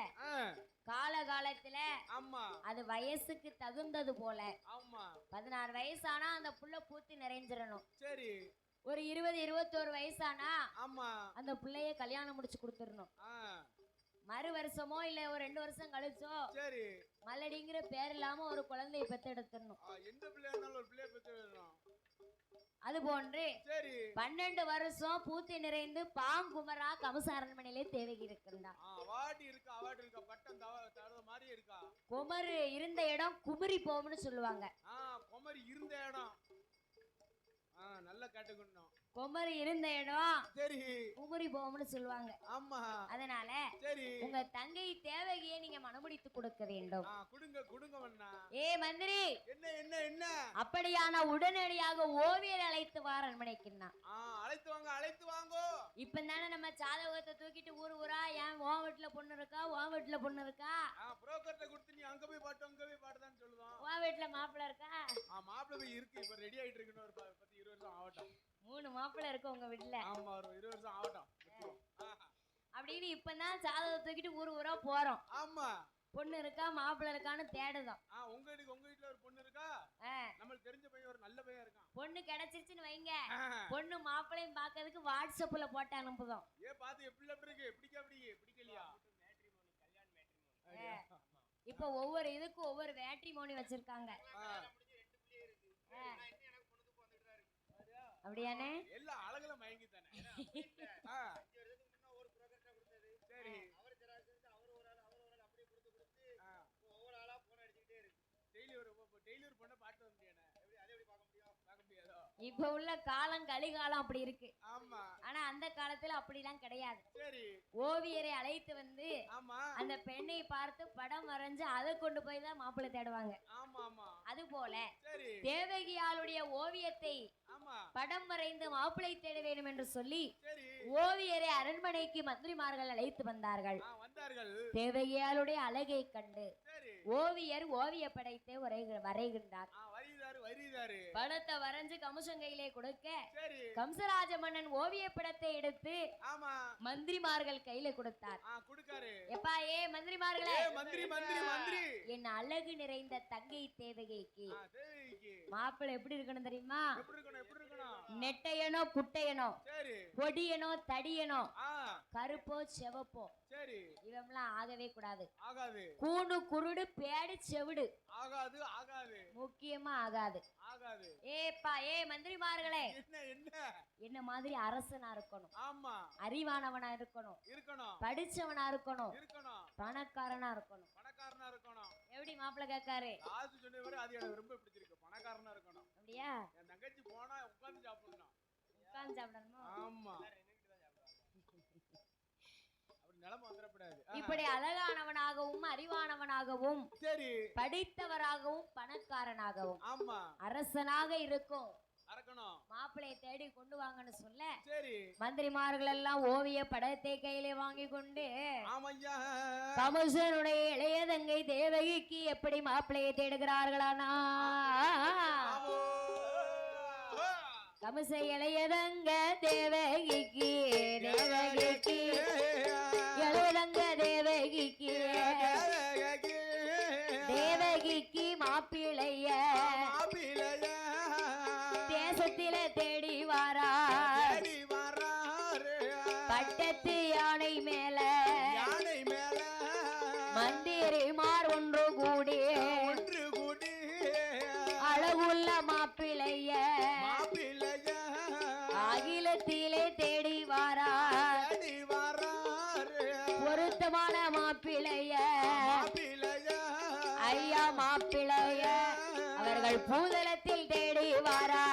காலகாலத்துல ஆமா அது வயசுக்கு தகுந்தது போல. ஆமா 16 வயசானா அந்த புள்ள பூத்து நிறைஞ்சிடணும். சரி ஒரு 20-21 வயசானா ஆமா அந்த பிள்ளைய கல்யாணம் முடிச்சு கொடுத்துடணும். மறு வருஷமோ இல்ல ஒரு 2 வருஷம் கழிச்சோ சரி மல்லடிங்கிற பேர் இல்லாம ஒரு குழந்தையை பெத்தெடுத்துடணும். எந்த பிள்ளை இருந்தாலும் ஒரு பிள்ளைய பெத்தெடுக்கணும். அது போன்று சரி 12 வருஷம் பூத்தி நிறைந்து பாங்குமரா கமச அரண்மனையிலே தேவகி இருக்கின்றா. அவார்டு இருக்கா, அவார்டு இருக்கா, பட்டம் தவற மாதிரி இருக்கா. குமரு இருந்த இடம் குமரி போகும்னு சொல்லுவாங்க. குமரி இருந்த இடம் நல்லா கேட்டுக்கணும். குமரி இருந்த இடம் சரி குமரி போகும்னு சொல்லுவாங்க. ஆமா அதனால சரி உங்க தங்கை தேவகியை நீங்க மனமுடித்து கொடுக்க வேண்டும். கொடுங்க கொடுங்க மன்னா. ஏ மந்திரி, என்ன என்ன என்ன? அப்படியான உடனடியாக ஓவியர் அழைத்து வார அரண்மனைக்குன்னா. அழைத்து வாங்க அழைத்து வாங்கோ. இப்ப தானே நம்ம ஜாதகத்தை தூக்கிட்டு ஊர் ஊரா ஏன் உன் வீட்டுல பொண்ணு இருக்கா, உன் வீட்டுல பொண்ணு இருக்கா, புரோக்கர்ட்ட கொடுத்து நீ அங்க போய் பாட்டு அங்க போய் பாட்டுதான் சொல்லுவோம். உன் வீட்டுல மாப்பிள்ள இருக்கா? மாப்பிள்ள போய் இருக்கு, இப்ப ரெடி ஆயிட்டு இருக்குன்னு ஒரு 10-20 வருஷம் ஆகட்டும். 3 மாப்பிள்ள இருக்கு உங்க வீட்டுல. ஆமா ஒரு 20 வருஷம் ஆகட்டும் அப்படின்னு இப்பதான் ஜாதகத்தை தூக்கிட்டு ஊர் ஊரா போறோம். ஆமா பொண்ணு இருக்கா மாப்பிள்ள இருக்கான்னு தேடுதோம். உங்க வீட்டுல ஒரு பொண்ணு இருக்கா, நம்மளுக்கு தெரிஞ்ச பையன் ஒரு நல்ல பையன் இருக்கான். பொண்ணு கிடைச்சிருச்சுன்னு வைங்க, பொண்ணு மாப்பிள்ளையும் பாக்கிறதுக்கு வாட்ஸ்அப்ல போட்டு அனுப்புதோம். பாத்து எப்படி இருக்கு, பிடிக்கலையா? இப்ப ஒவ்வொரு இதுக்கும் ஒவ்வொரு மேட்ரிமோனி வச்சிருக்காங்க. அப்படியானே எல்லாம் அழகுல மயங்கி தானே. சரி ஒவ்வொரு ஆளா போன் அடிச்சுக்கிட்டே இருக்கு. டெய்லி ஒரு பொண்ணை பாட்டு வந்தியானே, எப்படி அதை எப்படி பார்க்க முடியாதோ. இப்ப உள்ள காலம் கலிகாலம் அப்படி இருக்கு. ஆமா. ஆனா அந்த காலத்துல அப்படிலாம் கிடையாது. சரி. ஓவியரை அழைத்து வந்து ஆமா. அந்த பெண்ணை பார்த்து படம் வரைஞ்சு அதை கொண்டு போய் தான் மாப்பிள்ளை தேடுவாங்க. ஆமா ஆமா. அது போல சரி. தேவகியாளுடைய ஓவியத்தை ஆமா படம் வரைந்து மாப்பிள்ளை தேட வேண்டும் என்று சொல்லி சரி. ஓவியரை அரண்மனைக்கு மந்திரிமார்கள் அழைத்து வந்தார்கள். வந்தார்கள். தேவகியாளுடைய அழகை கண்டு சரி. ஓவியர் ஓவிய படைத்தை வரைகின்றார். படத்தை வரைஞ்சு கம்சங்கையிலே கொடுக்க கம்சராஜ மன்னன் ஓவிய படத்தை எடுத்து மந்திரிமார்கள் கையில கொடுத்தார். எப்பா ஏ மந்திரிமார்களே, என் அழகு நிறைந்த தங்கை தேவகைக்கு மாப்பிள்ளை எப்படி இருக்கணும் தெரியுமா? நெட்டையனோ குட்டையனோ, கொடியனோ தடியனோ, கருப்போ செவப்போ, இவெல்லாம் ஆகவே கூடாது. கூணு குருடு பேடு செவிடு முக்கியமா ஆகாது. ஏப்பா ஏ மந்திரிமார்களே, என்ன மாதிரி அரசனா இருக்கணும், அறிவானவனா இருக்கணும், படிச்சவனா இருக்கணும், பணக்காரனா இருக்கணும். எப்படி மாப்பிள்ளை கேட்காரு? அப்படியா? உட்கார்ந்து சாப்பிடணுமா? இப்படி அழகானவனாகவும் அறிவானவனாகவும் படித்தவராகவும் பணக்காரனாகவும் அரசனாக இருக்கும் மாப்பிளையை தேடி கொண்டு வாங்கன்னு சொல்ல மந்திரிமார்கள் எல்லாம் ஓவிய படத்தை கையிலே வாங்கி கொண்டு கம்சனுடைய இளைய தங்கை தேவகிக்கு எப்படி மாப்பிளையை தேடுகிறார்களானா, கம்ச இளையதங்க தேவகிக்கு தேவகிக்கு இளையதங்க தேவகிக்கு தேவகிக்கு மாப்பிளைய தேசத்தில தேடி வாரா, பட்டத்து யானை மேல மந்திரிமார் ஒன்று கூடி அழகுள்ள மாப்பிளைய அகிலத்திலே தேடி வாரா, பொருத்தமான மாப்பிளைய ஐயா மாப்பிளைய அவர்கள் பூதலத்தில் தேடி வாரா.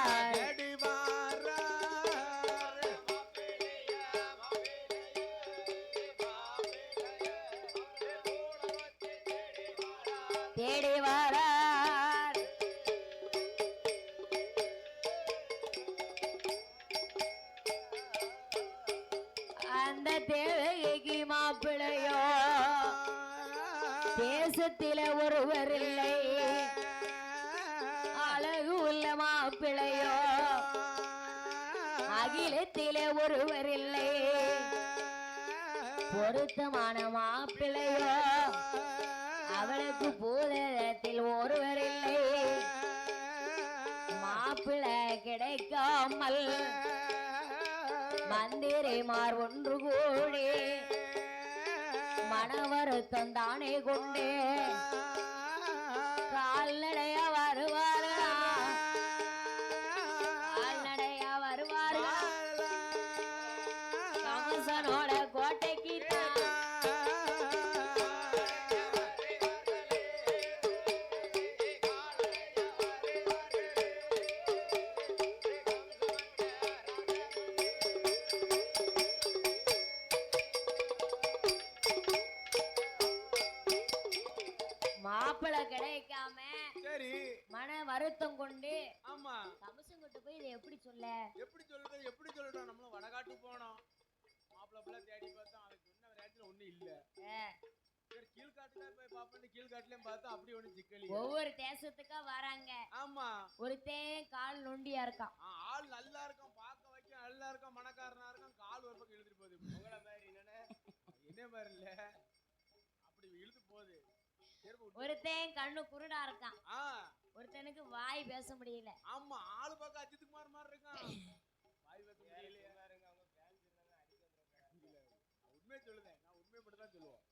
தேடி வாரார். அந்த தேவகிக்கு மாப்பிளையோ தேசத்தில ஒருவர் இல்லை, அழகு உள்ள மாப்பிளையோ அகிலத்தில ஒருவர் இல்லை, பொருத்தமான மாப்பிளையோ அவளுக்கு பூதத்தில் ஒருவர் இல்லை. மாப்பிள்ளை கிடைக்காமல் மந்திரிமார் ஒன்று கூடி மன வருத்தம் தானே கொண்டே கால்நடையா வருவார்களா, கால்நடையா வருவார்களா கம்சனோட கோட்டைக்கு மாப்பிள்ளை கிடைக்காம மன வருத்தம் கொண்டு கம்சங்கிட்ட போய் இதை எப்படி சொல்றது? நம்மளும் வடகாட்டு போனோம், மாப்பிள்ளை தேடி பார்த்தோம், அதுக்கு சொன்ன ரேட்ல ஒண்ணும் இல்ல. கீழ்காட்டுல போய் பாப்போம், கீழ்காட்டுலயும் பார்த்தா அப்படி ஒண்ணு சிக்கல். ஒவ்வொரு தேசத்துக்கா வராங்க. ஆமா. ஒருத்தன் கால் நொண்டியா இருக்கான், ஆள் நல்லா இருக்கான், பார்க்க வைக்க நல்லா இருக்கான், மனக்காரனா இருக்கான், கால் ஒரு பக்கம் இழுத்துட்டு போகுது. உங்களை மாதிரி என்ன மாதிரி இல்ல, அப்படி இழுத்து போகுது. ஒருத்தன் கண்ணு குருடா இருக்கான், ஒருத்தனுக்கு வாய் பேச முடியல. ஆமா, ஆளு பார்க்க அஜித் குமார் மாதிரி இருக்கான், வாய் பேச முடியல. உண்மையை சொல்லுதேன், நான் உண்மையை மட்டும் தான் சொல்லுவேன்.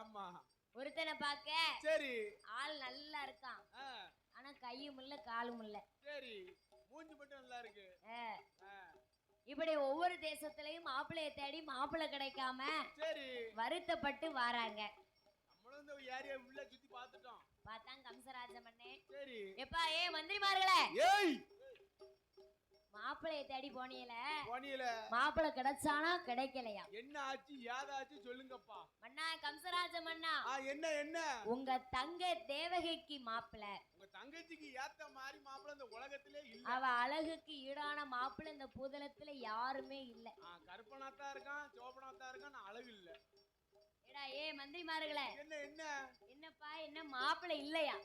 ஆமா. ஒருத்தனை பார்க்க சரி ஆள் நல்லா இருக்கான், ஆனா கையும் இல்ல காலும் இல்ல. சரி, மூஞ்சி மட்டும் நல்லா இருக்கு. இப்படி ஒவ்வொரு தேசத்திலையும் மாப்பிள்ளைய தேடி மாப்பிள்ளை கிடைக்காம வருத்தப்பட்டு வராங்க. நம்மளும் இந்த ஏரியா உள்ள சுத்தி பார்த்துட்டோம். பார்த்தாங்க கம்சராஜ மன்னே. சரி. எப்பா ஏ மந்திரிமார்களே, ஏய் மாப்பிளைய தேடி போனியல மாப்பிளை கிடைச்சானா கிடைக்கலையா? என்ன ஆச்சு ஏதாச்சு சொல்லுங்கப்பா. மன்னா கம்சராஜ மன்னா, என்ன என்ன உங்க தங்க தேவகைக்கு மாப்பிளை, உங்க தங்கச்சிக்கு ஏத்த மாதிரி மாப்பிளை இந்த உலகத்திலே இல்ல. அவ அழகுக்கு ஈடான மாப்பிளை இந்த பூதலத்துல யாருமே இல்ல. கருப்பனாத்தா இருக்கான், சோபனாத்தா இருக்கான், அழகு இல்ல. ஏடா ஏ மந்திரிமார்களே, என்ன என்ன என்னப்பா என்ன மாப்பிளை இல்லையா?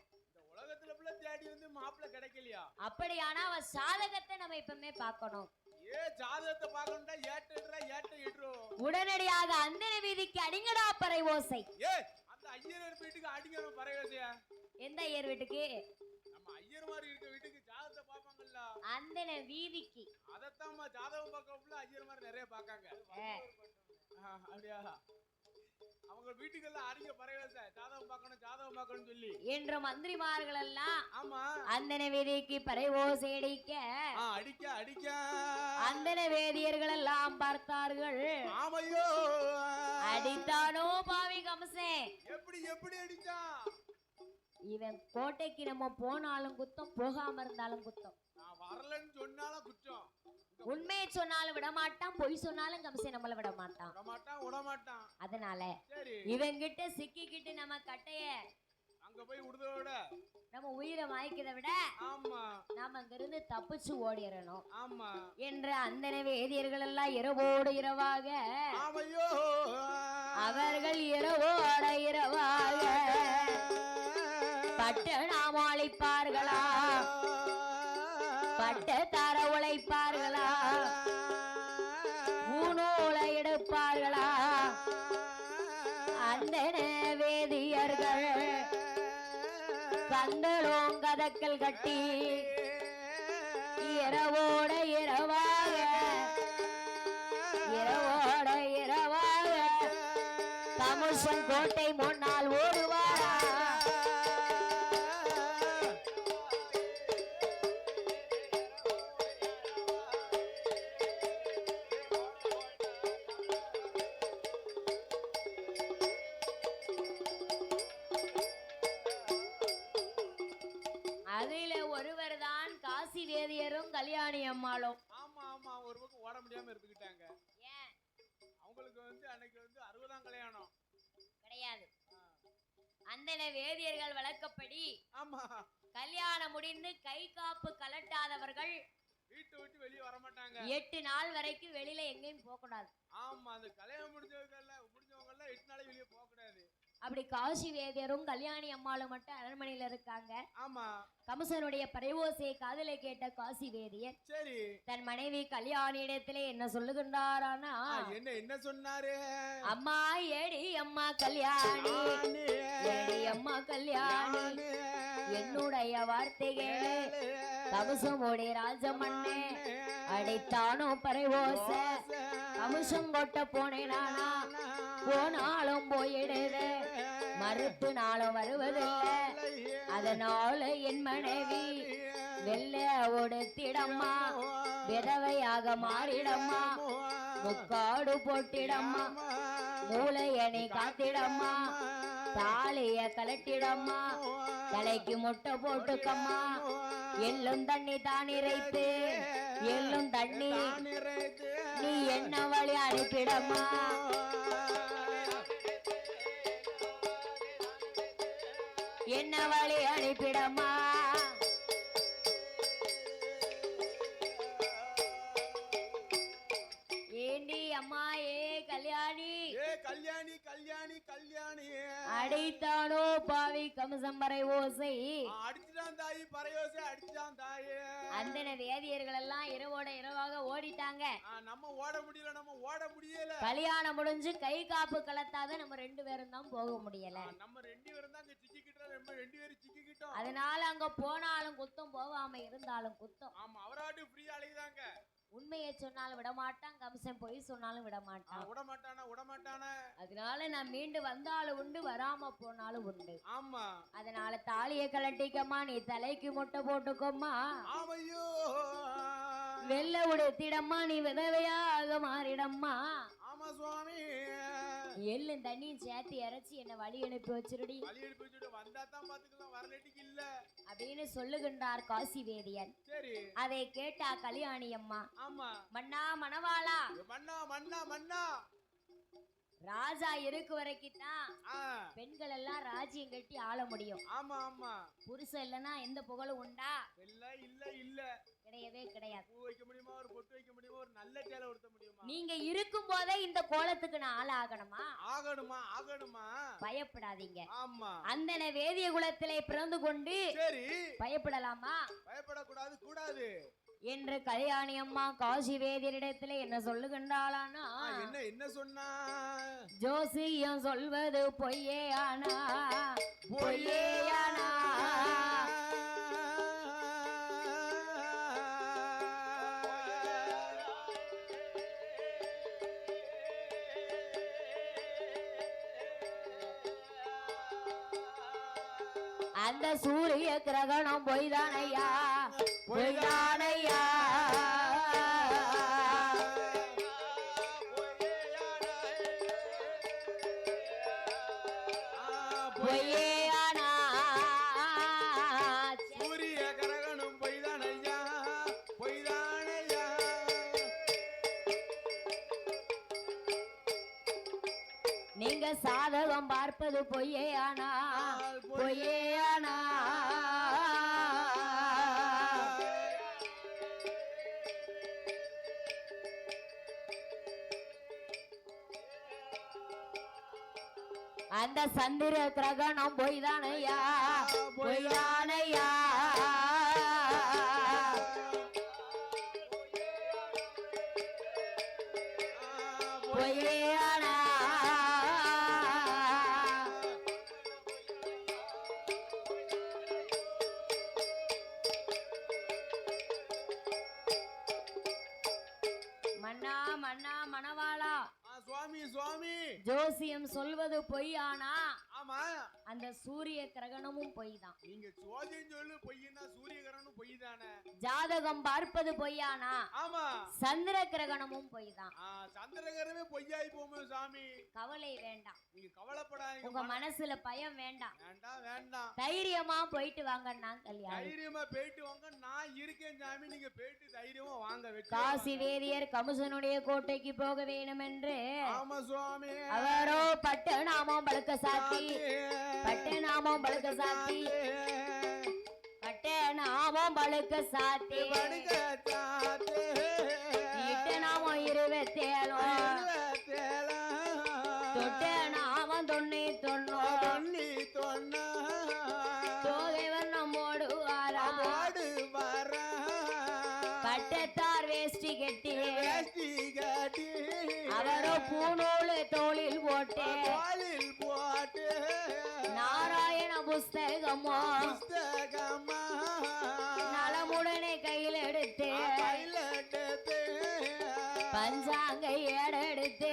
உலகத்துல புள்ள தேடி வந்து மாப்பிளை கிடைக்கலையா? அப்படியானா அவ சாதகத்தை நம்ம இப்பமே பார்க்கணும். ஜாதகத்தை பார்க்கணும்டா ஏட்ட இடுறோ. உடனடியாக அந்தன வீதிக்கு அடிங்கடா பறை ஓசை. அந்த ஐயர் வீட்டுக்கு அடிங்கணும் பறை ஓசையா? எந்த ஐயர் வீட்டுக்கு? நம்ம ஐயர் மாதிரி இருக்க வீட்டுக்கு ஜாதகத்தை பாப்பாங்கல்ல, அந்தன வீதிக்கு. அதத்தான் ஜாதகம் பார்க்கறப்ப ஐயர் மாதிரி நிறைய பார்க்காங்க. அப்படியா? அவங்க வீட்டுக்கெல்லாம் அடிங்க பறைவச ஜாதகம் பார்க்கணும் சொல்லி என்ற மந்திரிமார்கள் எல்லாம் ஆமா அந்தன வேதிக்கு பறைவோசை அடிக்க அந்தன வேதியர்கள் எல்லாம் பார்த்தார்கள். ஆமையோ அடித்தானோ பாவி கம்சே. எப்படி அடிச்சான்? இவன் கோட்டைக்கு நம்ம போனாலும் குத்தம், போகாம இருந்தாலும் குத்தம். நான் வரலன்னு சொன்னாலும் குற்றம். உண்மையை சொன்னாலும் விடமாட்டான், பொய் சொன்னாலும் கம்சே நம்மள விடமாட்டான். அதனால இவங்கிட்ட சிக்கிக்கிட்டு நம்ம கட்டைய அங்க போய் விடுதோட நம்ம உயிரை வாய்க்கிறத விட நாம அங்க இருந்து தப்பிச்சு ஓடிடணும் என்ற அந்தன வேதியர்கள் எல்லாம் இரவோடு இரவாக அவர்கள் இரவோட இரவாக பட்டணம் அழைப்பார்களா, பட்ட தர உழைப்பார்களா, ஊனோலை எடுப்பார்களா அந்தன வேதியர்கள் கந்தளோம் கதக்கல் கட்டி இரவோட இரவாக கமுசன் கோட்டை முன்னால் ஓடுவாரா. அதுல ஒருவர் தான் காசி வேதியரும் கல்யாணி அம்மாளும். ஆமா ஒரு பக்கம் ஓட முடியாம இருந்துக்கிட்டாங்க. ஏன்? அவங்களுக்கு அன்னைக்கு 60ஆம் கல்யாணம் கிடையாது. அந்தன வேதியர்கள் வழக்கப்படி ஆமா கல்யாணம் முடிந்து கை காப்பு கலட்டாதவர்கள் வீட்டை விட்டு வெளியே வர மாட்டாங்க. 8 நாள் வரைக்கும் வெளியில எங்கேயும் போக கூடாது. ஆமா அந்த கல்யாணம் முடிஞ்சவங்க எல்லாம் 8 நாளைக்கு வெளியே போக கூடாது. அப்படி காசி வேதியரும் கல்யாணி அம்மாளும் மட்டும் அரண்மனையில இருக்காங்க. ஆமா கம்சனுடைய பறைவோசையை காதலை கேட்ட காசி வேதியர் சரி தன் மனைவி கல்யாணி இடத்திலே என்ன சொல்லுகின்றாரானா, என்ன சொன்னாரு? அம்மா ஏடி அம்மா கல்யாணி, ஏடி அம்மா கல்யாணி, என்னுடைய வார்த்தைகளே கம்சமுடைய ராஜமண்ணே அடைத்தானோ பறைவோச கம்சம் கொட்ட போனேனானா, போனாலும் போயிடுது, மறுத்து நாளும் வருவதில்லை, அதனால என் மனைவி வெள்ள ஒடுத்திடம்மா, விதவையாக மாறிடம்மா, முக்காடு போட்டிடம்மா, மூளையணி காத்திடம்மா, தாலிய கலட்டிடம்மா, தலைக்கு முட்டை போட்டுக்கம்மா, எள்ளும் தண்ணி தான் இறைத்து எள்ளும் தண்ணி நீ என்ன வழி அனுப்பிடம்மா, என்ன வழி அனுப்பிடம்மா. ஏண்டி அம்மா கல்யாணி அடித்தானோ பாவி கம்சம்பரை ஓசை அந்தன வேதியர்கள் எல்லாம் இரவோட இரவாக ஓடிட்டாங்க. நம்ம ஓட முடியல. கல்யாணம் முடிஞ்சு கை காப்பு கலத்தாத நம்ம 2 பேரும் தான் போக முடியல. நம்ம 2 பேரும் தான் சிக்கிக்கிட்டோம். அதனால அங்க போனாலும் குத்தம், போகாம இருந்தாலும் குத்தம். ஆமா அவராட்டு ஃப்ரீயா அழைதாங்க. உண்மையை சொன்னாலும் விடமாட்டான் கம்சன், பொய் சொன்னாலும் விடமாட்டானா. அதனால நான் மீண்டு வந்தாலும் உண்டு, வராம போனாலும் உண்டு. ஆமா அதனால தாலிய கலட்டிக்கம்மா, நீ தலைக்கு முட்டை போட்டுக்கோம்மா, வெள்ள உடுத்திடம்மா, நீ விதவையாக மாறிடம்மா. ஆமா சுவாமி எள்ளும் தண்ணியும் சேர்த்து இறைச்சி என்ன வழி அனுப்பி வச்சிருடி. வந்தா தான் பாத்துக்கலாம், வரலட்டிக்கு இல்ல. அப்படின்னு சொல்லுகின்றார் காசி வேதியன். சரி. அதை கேட்டா கல்யாணி அம்மா, ஆமா மன்னா மணவாளா, மன்னா மன்னா மன்னா, ராஜா இருக்கு வரைக்கும் தான் பெண்கள் எல்லாம் ராஜ்யம் கட்டி ஆள முடியும். ஆமா ஆமா. புருஷன் இல்லைன்னா எந்த புகழும் உண்டா? இல்ல இல்ல இல்ல, கிடையவே கிடையாது. பூ வைக்க முடியுமா, ஒரு பொட்டு வைக்க முடியுமா, ஒரு நல்ல சேலை உடுத்த முடியுமா? நீங்க இருக்கும் போதே இந்த கோலத்துக்கு நான் ஆள் ஆகணுமா? ஆகணுமா ஆகணுமா. பயப்படாதீங்க. ஆமா. அந்த வேதிய குலத்திலே பிறந்து கொண்டு சரி பயப்படலாமா? பயப்படக்கூடாது கூடாது என்று கல்யாணி அம்மா காசி வேதியரிடத்துல என்ன சொல்லுகின்றாளானா, என்ன என்ன சொன்னா? ஜோசியம் சொல்வது பொய்யே ஆனா பொய்யே ஆனா அந்த சூரிய கிரகணம் பொய்தானையா பொய்தானையா பொய்யேயானா சூரிய கிரகணம் பொய்தானையா பொய்தானையா. நீங்க சாதகம் பார்ப்பது பொய்யேயானா பொய்யேயானா அந்த சந்திர கிரகணம் பொய்தானையா பொய்தானையா பொய்யானா மன்னா மன்னா மணவாளா, சுவாமி சுவாமி, ஜோசியம் சொல்வது பொய்யானா ஆமா அந்த சூரிய கிரகணமும் பொய் தான். நீங்க ஜோசியம் சொல்லு பொய்னா சூரிய கிரகணம் பொய் தானே. ஜாதகம் பார்ப்பது பொய்யானா ஆமா சந்திர கிரகணமும் பொய் தான். சந்திர கிரகணமே பொய்யாயி போமே சாமி. கவலை வேண்டாம், நீங்க கவலைப்படாதீங்க. உங்க மனசுல பயம் வேண்டாம். வேண்டாம் வேண்டாம், தைரியமா போயிட்டு வாங்க. நான் கல்யாணம் தைரியமா போயிட்டு வாங்க, நான் இருக்கேன் சாமி. நீங்க போயிட்டு தைரியமா வாங்க. காசி வேதியர் கமுசனுடைய கோட்டைக்கு போக வேணும் என்று ஆமா சுவாமி அவரோ பட்டு நாமம் பழுக்க சாத்தி பட்டு நாமம் பழுக்க சாத்தி பட்டு நாமம் பழுக்க சாத்தி இட்டு நாமம் 27 தொட்டு நாமம் 99 தோகை வண்ணம் ஓடுவாரா பட்டத்தார் வேஷ்டி கட்டி அவரோ பூநூல் தோளில் போட்டு நாராயண புஸ்தகமோ நலமுடனே கையில் எடுத்து பஞ்சாங்க ஏடெடுத்து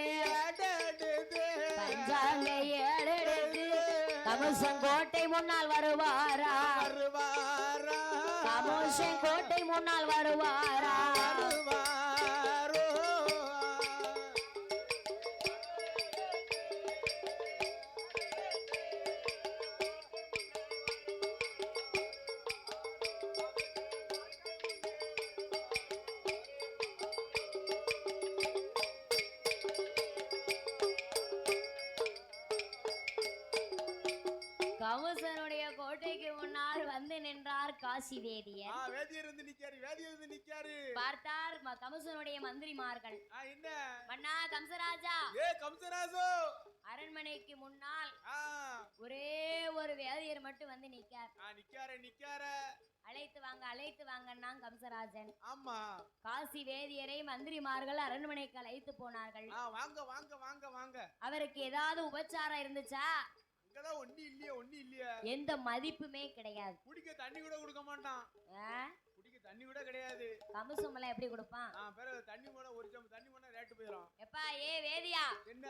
பஞ்சாங்க ஏடெடுத்து கமுசன் கோட்டை முன்னால் வருவாரா கமுசன் கோட்டை முன்னால் வருவாரா கமுசனுடைய கோட்டைக்கு முன்னால் வந்து நின்றார் காசி வேதியர். வேதியர் வந்து நிக்காரு, வேதியர் வந்து நிக்காரு. பார்த்தார் கமுசனுடைய மந்திரிமார்கள். என்ன மன்னா கம்சராஜா, கம்சராஜோ, அரண்மனைக்கு முன்னால் ஒரே ஒரு வேதியர் மட்டும் வந்து நிக்கார். நிக்கார அழைத்து வாங்கன்னா கம்சராஜன். ஆமா காசி வேதியரை மந்திரிமார்கள் அரண்மனைக்கு அழைத்து போனார்கள். வாங்க வாங்க வாங்க வாங்க. அவருக்கு ஏதாவது உபச்சாரம் இருந்துச்சா? ஒண்ணு இல்லையா, எந்த மதிப்புமே கிடையாது. குடிக்க தண்ணி கூட கொடுக்க மாட்டான். குடிக்க தண்ணி கூட கிடையாது. கமுசமெல்லாம் எப்படி கொடுப்பான்? தண்ணி போனா ஒரு ஜம் தண்ணி போனா ரேட்டு போயிடும். எப்பா வேதியா, என்ன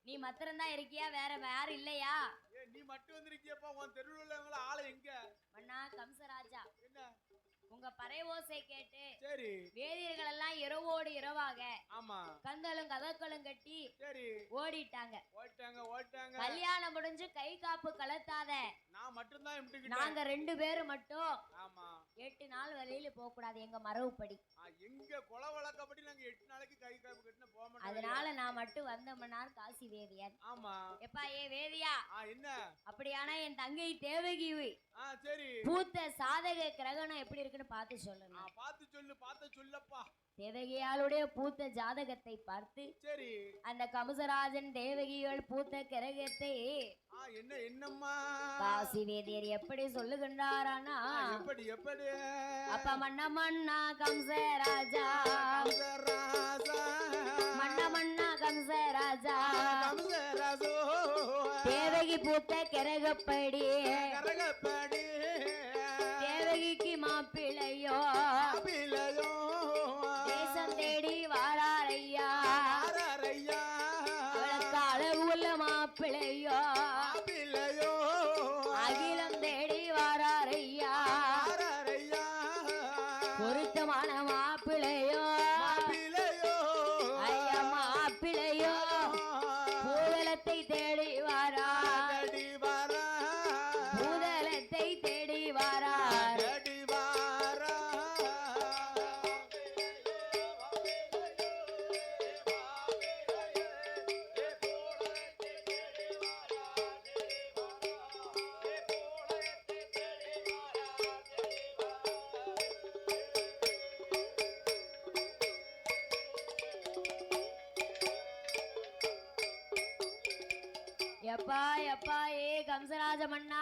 நீ மாத்திரம் தான் இருக்கியா, வேற யாரும் இல்லையா? நீ மட்டும் வந்திருக்கியப்பா, உன் தெருவுல உள்ளவங்கள ஆளை எங்க? மன்னா கம்சராஜா, என்ன உங்க உங்க பறை ஓசை கேட்டு சரி வேதியர்கள் எல்லாம் இரவோடு இரவாக ஆமா கந்தலும் கதக்களும் கட்டி சரி ஓடிட்டாங்க. ஓட்டாங்க கல்யாணம் முடிஞ்சு கை காப்பு கலத்தாத நான் மட்டும் தான் நாங்க 2 பேரும் மட்டும் ஆமா 8 நாள் வெளியில போக கூடாது எங்க மரபுப்படி. எங்க கொலை வழக்கப்படி நாங்க 8 நாளைக்கு கை காப்பு கட்டின போக மாட்டோம். அதனால நான் மட்டும் வந்தோம்னார் காசி வேதியர். ஆமா எப்பா ஏ வேதியா என்ன அப்படியானா என் தங்கை தேவகி சரி பூத்த சாதக கிரகணம் எப்படி இருக்குன்னு பார்த்து சொல்லுங்க. பார்த்து சொல்லப்பா. தேவகியாளுடைய பூத்த ஜாதகத்தை பார்த்து சரி அந்த கம்சராஜன் தேவகிகள் பூத்த கிரகத்தை என்னம்மா காசி வேதியர் எப்படி சொல்லுகின்றாரானா எப்படி அப்ப மன்னா கம்சராஜா மன்னா கம்சராஜா தேவகி பூத்த கிரகப்படி தேவகிக்கு மாப்பிள்ளையோ தேசம் தேடி வாராரையா அவளுக்கு அழகுள்ள மாப்பிள்ளையோ அகிலம் தேடி வாராரையா பொருத்தமான மாப்பிள்ளையோ ஐயா மாப்பிள்ளையோ பூதலத்தை தேடி வாரா பூதலத்தை தேடி வாரா எப்பா எப்பா ஏ கம்சராஜ மன்னா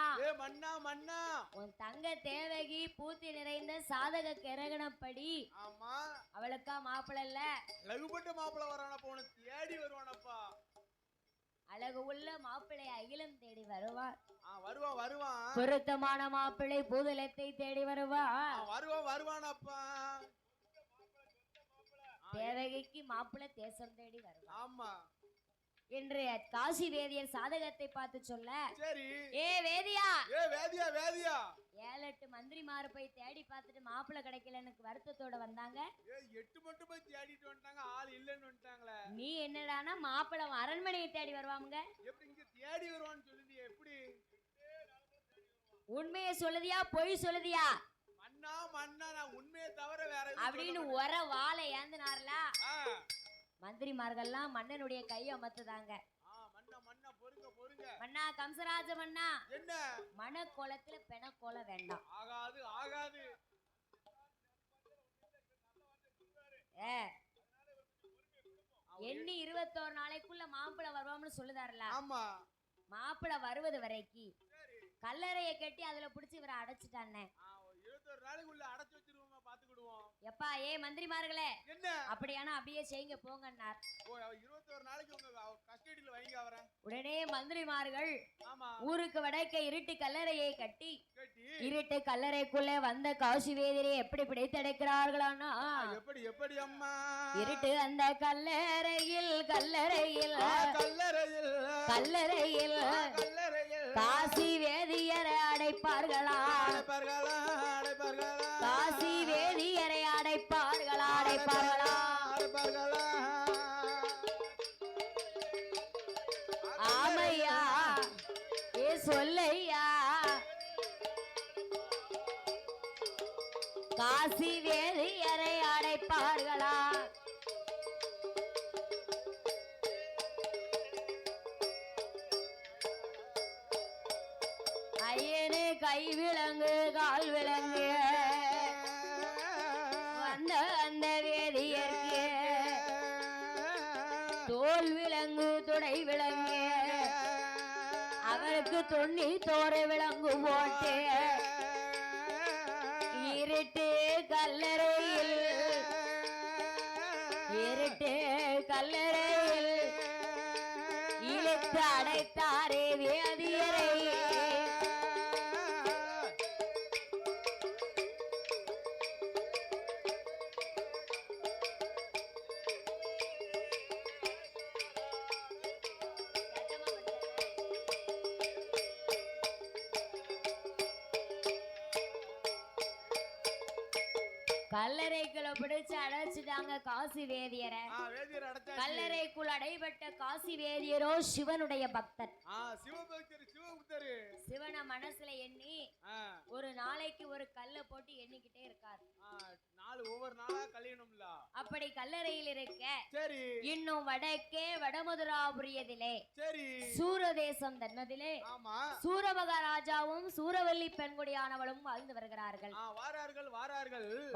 மன்னா உன் தங்க தேவகி பூத்தி நிறைந்த சாதக கிரகணப்படி ஆமா அவளுக்கா மாப்பிள்ள இல்ல லகுபட்ட மாப்பிள்ள வரானப்பா உன தேடி வருவானப்பா அழகு உள்ள மாப்பிள்ளை அகிலம் தேடி வருவார் வருவான் பொருத்தமான மாப்பிள்ளை பூதலத்தை தேடி வருவானப்பா தேவகிக்கு மாப்பிள்ளை தேசம் தேடி வருவார். ஆமா என்று காசி வேதியர் சாதகத்தை பார்த்து சொல்ல சரி ஏ வேதியா 7-8 மந்திரிமாரு போய் தேடி பார்த்துட்டு மாப்பிள்ளை கிடைக்கல எனக்கு வருத்தத்தோட வந்தாங்க. 8 மட்டும் போய் தேடிட்டு வந்துட்டாங்க ஆள் இல்லன்னு வந்துட்டாங்களே. நீ என்னடானா மாப்பிள்ளை அரண்மனையை தேடி வருவாங்க. எப்படி இங்க தேடி வருவான்னு சொல்லுது எப்படி? உண்மையை சொல்லுதியா பொய் சொல்லுதியா? மன்னா நான் உண்மையை தவிர வேற அப்படின்னு ஒர வாளை ஏந்தினார்ல மந்திரிமார்கள்லாம் மன்னனுடைய கையை அமர்த்துதாங்க. மன்னா பொறுங்க மன்னா கம்சராஜ மன்னா என்ன மன கோலத்துல பெண கோல வேண்டாம். ஆகாது எண்ணி 21 நாளைக்குள்ள மாப்பிள்ளை வருவான்னு சொல்லுதாருல. ஆமா மாப்பிள்ளை வருவது வரைக்கும் கல்லறையை கட்டி அதுல புடிச்சு இவரை அடைச்சிட்டானே. 21 நாளைக்குள்ள அடைச்சு வச்சிருவோமா பாத்துக்கிடுவோம். எப்பா ஏ மந்திரிமார்களே என்ன அப்படியானா அப்படியே செய்யுங்க போங்கன்னார். 21 நாளைக்கு உங்க கஸ்டடியில வைங்க அவரை. உடனே மந்திரிமார்கள் ஆமா ஊருக்கு வடக்கே இருட்டு கல்லறையை கட்டி இருட்டு கல்லறைக்குள்ள வந்த காசி வேதிரை எப்படி பிடித்தடைக்கிறார்களானா எப்படி அம்மா இருட்டு அந்த கல்லறையில் காசி வேதியரை அடைப்பார்களா காசி வேதியரை அடைப்பார்களா ஆமையா ஏ சொல்லையா காசி வேதியரை அடைப்பார்களா? ஐயனு கை விலங்கு கால் விலங்கு வந்த அந்த வேதியருக்கு தோல் விலங்கு துடை விலங்கு அவருக்கு தொண்ணி தோற விலங்கு போட்டு இருட்டு கல்லறையில் இழுத்து அடைத்தாரே வேதியரை. கல்லறைக்குள்ள பிடிச்சு அடைச்சிட்டாங்க காசி வேதியரை. வேதியர் அடைச்சாச்சு. கல்லறைக்குள் அடைபட்ட காசி வேதியரோ சிவனுடைய பக்தர். சிவபக்தர் சிவபக்தர். சிவனை மனசுல எண்ணி ஒரு நாளைக்கு ஒரு கல்லை போட்டு எண்ணிக்கிட்டே இருக்காரு. ஒவ்வொரு நாளா கல்யாணம்ல. அப்படி கல்லறையில் இருக்க சரி இன்னும் வடக்கே வடமதுராபுரியதிலே சரி சூரதேசம் தன்னதிலே ஆமா சூரமகாராஜாவும் சூரவல்லி பெண்குடியானவளும் வாழ்ந்து வருகிறார்கள்.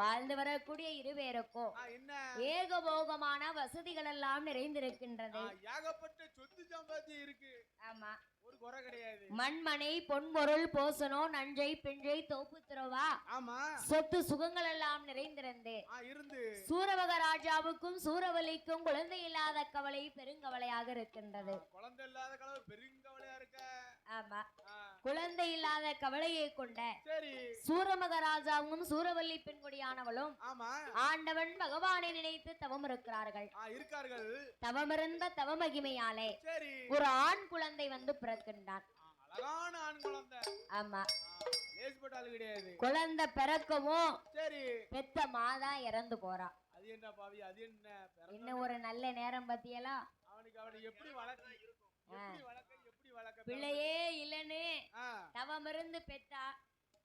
வாழ்ந்து வரக்கூடிய இருவேருக்கும் என்ன ஏகபோகமான வசதிகள் எல்லாம் நிறைந்திருக்கின்றது. ஏகப்பட்ட சொத்து சம்பாத்தி இருக்கு. ஆமா ஒரு குறை கிடையாது. மண்மனை பொன்பொருள் போசனோ நஞ்சை பிஞ்சை தோப்பு துறவா ஆமா சொத்து சுகங்கள் எல்லாம் நிறைந்திருந்து இருந்து சூரமகாராஜாவுக்கும் சூரவல்லிக்கும் குழந்தை இல்லாத கவலை பெருங்கவலையாக இருக்கின்றது. குழந்தை இல்லாத கவலை பெருங்கவலையா இருக்க. ஆமா குழந்தை இல்லாத கவலையை கொண்ட சரி சூரமகாராஜாவும் சூரவல்லி பெண்குடியானவளும் ஆமா ஆண்டவன் பகவானை நினைத்து தவம் இருக்கிறார்கள். தவமிருந்த தவ மகிமையாலே சரி ஒரு ஆண் குழந்தை வந்து பிறக்கின்றான். அழகான ஆண் குழந்தை. ஆமா லேஸ்பட்டால் கிடையாது. குழந்தை பிறக்கவும் சரி பெத்த மாதா இறந்து போறா. அது என்ன பாவி அது என்ன ஒரு நல்ல நேரம் பத்தியலா அவனை எப்படி வளர்க்க பிள்ளையே இல்லன்னு தவமிருந்து பெத்தா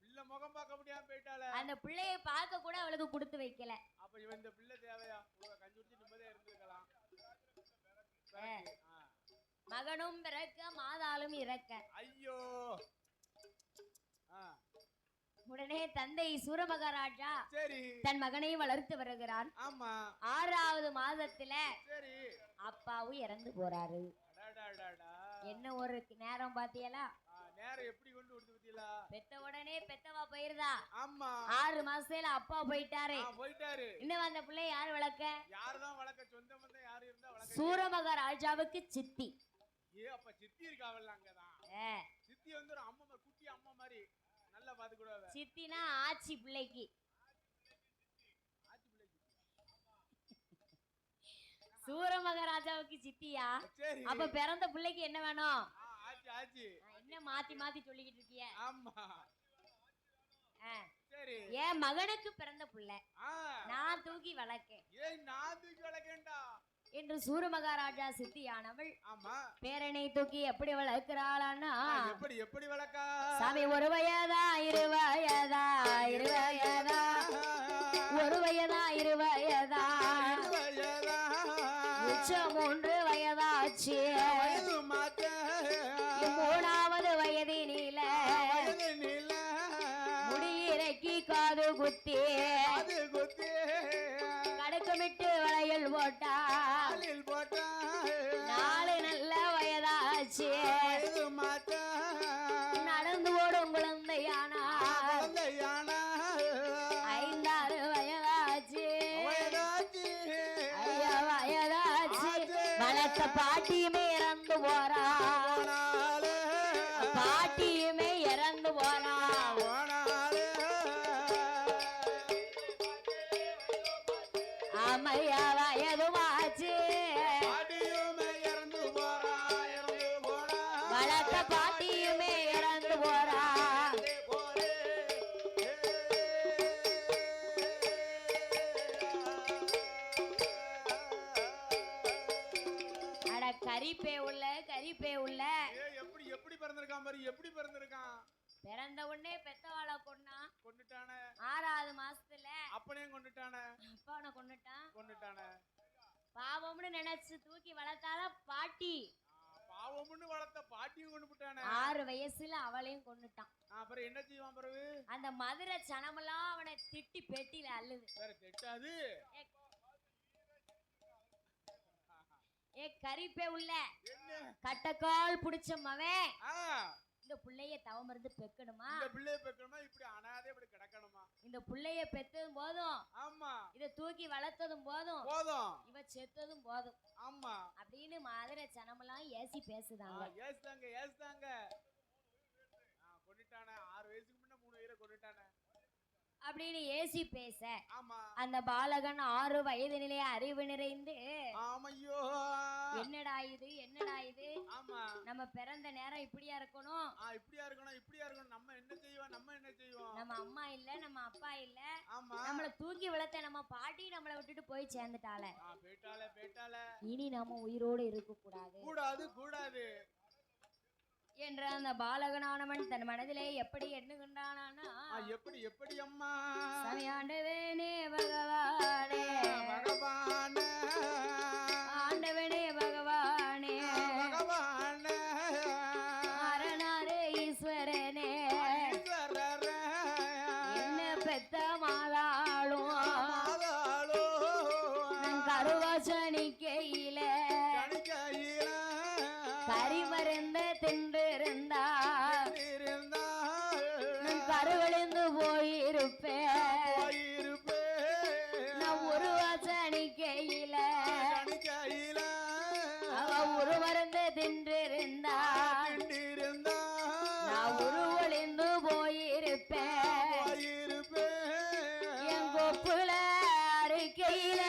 பிள்ளை முகம் பார்க்க முடியாம போயிட்டால. அந்த பிள்ளையை பார்க்க கூட அவளுக்கு கொடுத்து வைக்கல. அப்ப இவன் இந்த பிள்ளை தேவையா? கஞ்சி குடிச்சு நிம்மதியா இருந்திருக்கலாம். மகனும் பிறக்க மாதாலும் இறக்க. ஐயோ உடனே தந்தை சூரமகாராஜா சரி தன் மகனை வளர்த்து வருகிறான். ஆமா 6வது மாதத்துல சரி அப்பாவும் இறந்து போறாரு. என்ன ஒரு நேரம் பாத்தியலா? நேரம் எப்படி கொண்டு வந்து பாத்தியலா? பெத்த உடனே பெத்தவா போயிருதா. ஆமா 6 மாசத்துல அப்பா போயிட்டாரு. இன்னும் அந்த பிள்ளை யாரு வளர்க்க? யாருதான் வளர்க்க? சொந்த பந்தம் யாரு இருந்தா வளர்க்க? சூரமகாராஜாவுக்கு சித்தி. அப்ப சித்தி இருக்காவல்ல அங்கதான். சித்தி வந்து ஒரு அம்மா குட்டி அம்மா மாதிரி நல்லா பாத்துக்குடுவா. சித்தினா ஆச்சி பிள்ளைக்கு. சூரமகாராஜாவுக்கு சித்தியா? அப்ப பிறந்த பிள்ளைக்கு என்ன வேணும்? என்ன மாத்தி மாத்தி சொல்லிக்கிட்டு இருக்கிய? ஆமா சரி என் மகனுக்கு பிறந்த பிள்ளை நான் தூக்கி வளர்க்கேன். நான் தூக்கி வளர்க்கேன்டா என்று சூரமகாராஜா சித்தியானவள் ஆமா பேரனை தூக்கி எப்படி வளர்க்கிறாளான்னா எப்படி வளர்க்கா? சாமி 1 வயதா 2 வயதா 2 வயதா 1 வயதா 2 வயதா 3 வயதாச்சு. 3வது வயதினில முடியிறக்கி காது குத்தி கடுக்குமிட்டு வளையல் போட்டா 4 நல்ல வயதாச்சு. நடந்து ஓடும் குழந்தையானா 5-6 வயதாச்சு. வளர்த்த பாட்டியுமே இறந்து போறா. பாட்டியுமே இறந்து போறா. அம்மையா வயதுமாச்சு. வளர்த்த பாட்டியுமே இறந்து போறா. கரிப்பே உள்ள எப்படி பிறந்திருக்கான் பாரு. எப்படி பிறந்திருக்கான்? பிறந்த உடனே பெத்தவாளை கொன்னுட்டானே. 6வது மாசத்துல அப்பனையும் கொன்னுட்டானே. அப்பாவனை கொன்னுட்டானே. பாவம்னு நினைச்சு தூக்கி வளர்த்தால பாட்டி. பாவம்னு வளர்த்த பாட்டியும் கொன்னுட்டானே. 6 வயசுல அவளையும் கொன்னுட்டான். அப்புறம் என்ன செய்வான் பிறகு? அந்த மதுரை சனமெல்லாம் அவனை திட்டி பெட்டியில அள்ளுது. வேற திட்டாது. கரிப்பே உள்ள கட்டக்கால் புடிச்ச மவன் இந்த புள்ளைய தவமிருந்து பெக்கணுமா? இந்த புள்ளைய பெக்கணுமா? இப்படி அனாதை இப்படி கிடக்கணுமா? இந்த புள்ளைய பெத்ததும் போதும். ஆமா இத தூக்கி வளர்த்ததும் போதும். இவ செத்ததும் போதும். ஆமா அப்படின்னு மதுரை சனமெல்லாம் ஏசி பேசுதாங்க. ஏசுதாங்க. கொன்னுட்டானே. 6 வயசுக்கு முன்ன 3 வயசுல கொன்னுட்டானே அப்படின்னு ஏசி பேச அந்த பாலகன் 6 வயதினிலே அறிவு நிறைந்து என்னடா இது நம்ம பிறந்த நேரம் இப்படியா இருக்கணும். நம்ம என்ன செய்வோம் நம்ம அம்மா இல்ல, நம்ம அப்பா இல்ல, ஆமா நம்மள தூக்கி வளர்த்த நம்ம பாட்டி நம்மள விட்டுட்டு போய் சேர்ந்துட்டாளே. போயிட்டாளே. இனி நம்ம உயிரோடு இருக்க கூடாது கூடாது என்ற அந்த பாலகனானவன் தன் மனதிலே எப்படி எண்ணுகின்றானா, எப்படி அம்மா சமையாண்டவனே பகவானே ஆண்டவனே பகவானே அரணாரே ஈஸ்வரனே என்ன பெத்த மாதாளும் கருவாசனிக்கையில கரிமருந்த தின்றிருந்தா கருவழிந்து போயிருப்பேன் நான் ஒரு வாசனிக்கையில அவ ஒரு மருந்து தின்றிருந்தா நான் உருவழிந்து போயிருப்பேன் என் கொப்புல அறிக்கையில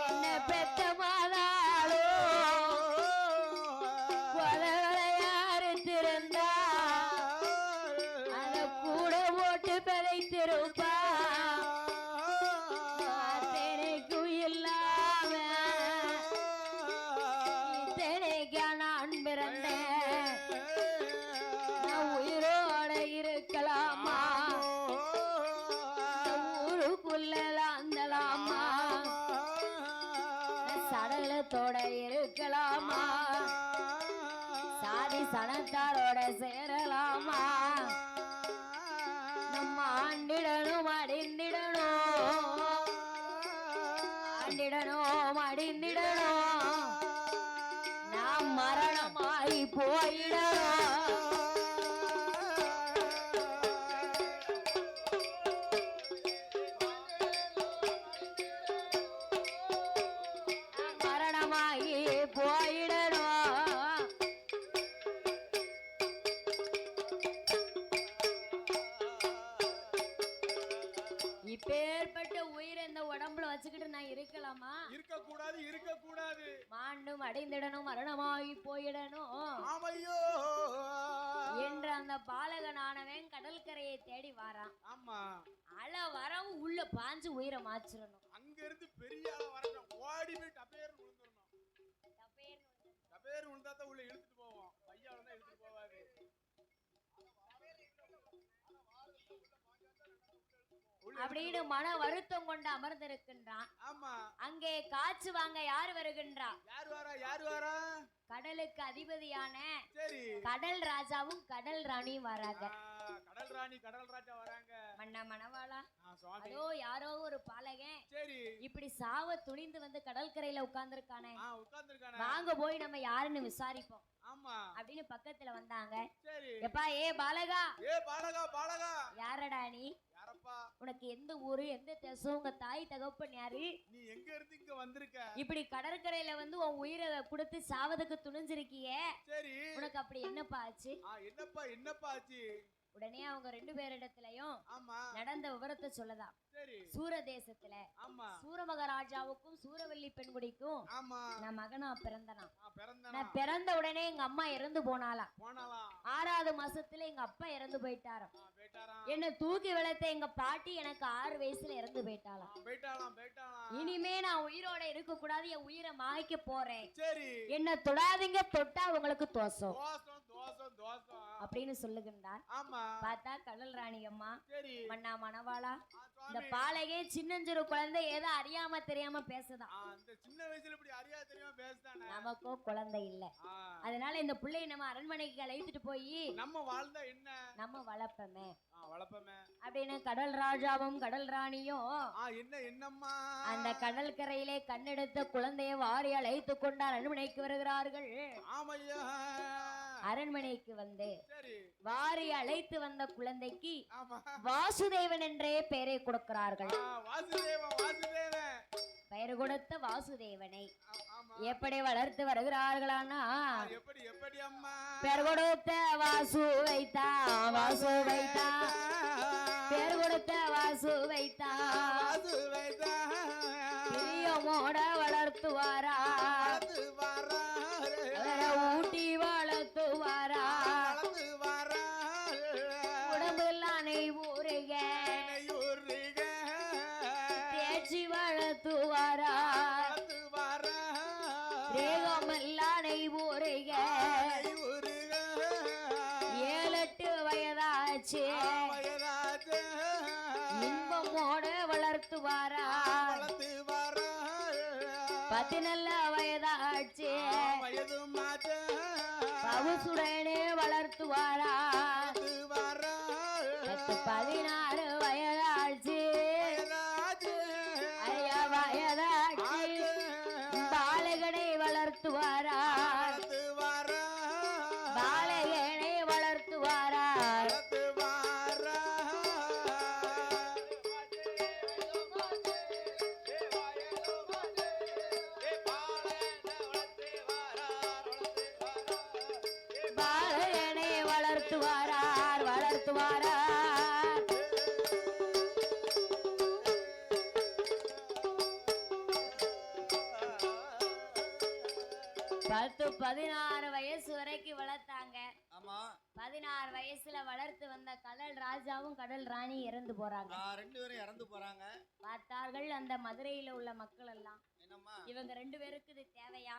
என்ன பெத்த மாதாளோ கொலையாருத்திருந்தா அத கூட போட்டு பிழைத்திருப்பா அத்தனைக்கும் இல்லாம இத்தனைக்கா நான் பிறந்தேன் நான் உயிரோட இருக்கலாமா ஊருக்குள்ளலாந்தலாமா சடலத்தோட இருக்கலாமா சாதி சனத்தாரோட சேரலாமா நம்ம ஆண்டிடணும் அடிந்திடணும் நாம் மரணமாய் போயிடணும் மரணமாகி போயிடணும் இப்பேற்பட்ட உயிரை இந்த உடம்புல வச்சுக்கிட்டு நான் இருக்கலாமா? இருக்க கூடாது மாண்டும் அடைந்திடணும் மரணமாகி போயிடணும் என்ற அந்த பாலகனானவன் கடற்கரையை தேடி வாரான். ஆமா அல வரவும் உள்ள பாஞ்சு உயிரை மாச்சிடணும். அங்க இருந்து பெரிய ஆள வரணும் ஓடி போய் டபேர் விழுந்துறணும். டபேர் விழுந்தாதான் உள்ள இழுத்துட்டு போவோம். பையா வந்தா இழுத்துட்டு போவாது. அப்படின்னு மன வருத்தம் கொண்டு அமர்ந்திருக்கின்றான். ஆமா அங்கே காற்று வாங்க யார் வருகின்றா? யார் வரா? கடலுக்கு அதிபதியான சரி கடல் ராஜாவும் கடல் ராணியும் வராங்க. கடல் ராணி கடல் ராஜா வராங்க. மன்னா மணவாளா அதோ யாரோ ஒரு பாலகன் சரி இப்படி சாவ துணிந்து வந்து கடற்கரையில உட்கார்ந்துருக்கானே, வாங்க வாங்க போய் நம்ம யாருன்னு விசாரிப்போம் ஆமா அப்படின்னு பக்கத்துல வந்தாங்க. சரி எப்பா ஏ பாலகா பாலகா யாரடா நீ? யாரப்பா? உனக்கு எந்த ஊரு எந்த தேசம் உங்க தாய் தகப்பன் யாரு? நீ எங்க இருந்து இங்க வந்திருக்க? இப்படி கடற்கரையில வந்து உன் உயிரை கொடுத்து சாவதுக்கு துணிஞ்சிருக்கியே, சரி உனக்கு அப்படி என்னப்பா ஆச்சு? என்னப்பா ஆச்சு? உடனே அவங்க ரெண்டு பேரிடத்துலயும் ஆமா நடந்த விவரத்தை சொல்லலாம். சரி சூர தேசத்துல ஆமா சூரமகாராஜாவுக்கும் சூரவல்லி பெண்குடிக்கும் ஆமா நான் மகனா பிறந்தனா. பிறந்தனா நான் பிறந்த உடனே எங்க அம்மா இறந்து போனாலாம். போனாலாம் 6வது மாசத்துல எங்க அப்பா இறந்து போயிட்டாராம். போயிட்டாராம். என்ன தூக்கி வளர்த்த எங்க பாட்டி எனக்கு 6 வயசுல இறந்து போயிட்டாலாம். போயிட்டாலாம். இனிமே நான் உயிரோட இருக்க கூடாது, என் உயிரை மாய்க்க போறேன். சரி என்ன தொடாதீங்க, தொட்டா உங்களுக்கு தோசம் தோசம் அப்படின்னு சொல்லுகின்றார். ஆமா பார்த்தா கடல் ராணி அம்மா சரி மன்னா மணவாளா இந்த சுவாமி பாலகே சின்னஞ்சிறு குழந்தை ஏதோ அறியாம தெரியாம பேசுதான். அந்த சின்ன வயசுல இப்படி அறியா தெரியாம பேசுதானே. நமக்கோ குழந்தை இல்ல, அதனால இந்த பிள்ளையை நம்ம அரண்மனைக்கு அழைத்துட்டு போய் நம்ம வாழ்ந்தா என்ன நம்ம வளர்ப்பமே வளர்ப்பமே அப்படின்னு கடல் ராஜாவும் கடல் ராணியும் என்னம்மா அந்த கடல் கரையிலே கண்ணெடுத்த குழந்தையை வாரி அழைத்து கொண்டு அரண்மனைக்கு வருகிறார்கள். ஆமையா அரண்மனைக்கு வந்து சரி வாரி அழைத்து வந்த குழந்தைக்கு ஆமா வாசுதேவன் என்றே பெயரை கொடுக்கிறார்கள். வாசுதேவன் பெயர் கொடுத்த வாசுதேவனை ஆமா எப்படி வளர்த்து வருகிறார்களானா, எப்படி அம்மா பெயர் கொடுத்த வாசு வைத்தா பெயர் கொடுத்த வாசு வைத்தா பிரியமோட வளர்த்துவாரா, ஊட்டி வளர்த்துவாரா, வயதாச்சு இன்பமோட வளர்த்துவாரா 14 வயதாச்சு பவுசுடனே வளர்த்துவாரா 16 வயதாச்சு ஐயா வயதாச்சு பாலகனை வளர்த்துவாரா பாலகனை வளர்த்துவாரா பாலகனை வளர்த்துவாரார் வளர்த்துவாரா 16 வயசு வரைக்கும் வளர்த்தாங்க. 16 வயசுல வளர்த்து வந்த கடல் ராஜாவும் கடல் ராணி இறந்து போறாங்க. 2 பேரும் இறந்து போறாங்க. பார்த்தார்கள் அந்த மதுரையில உள்ள மக்கள் எல்லாம், இவங்க 2 பேருக்கு இது தேவையா?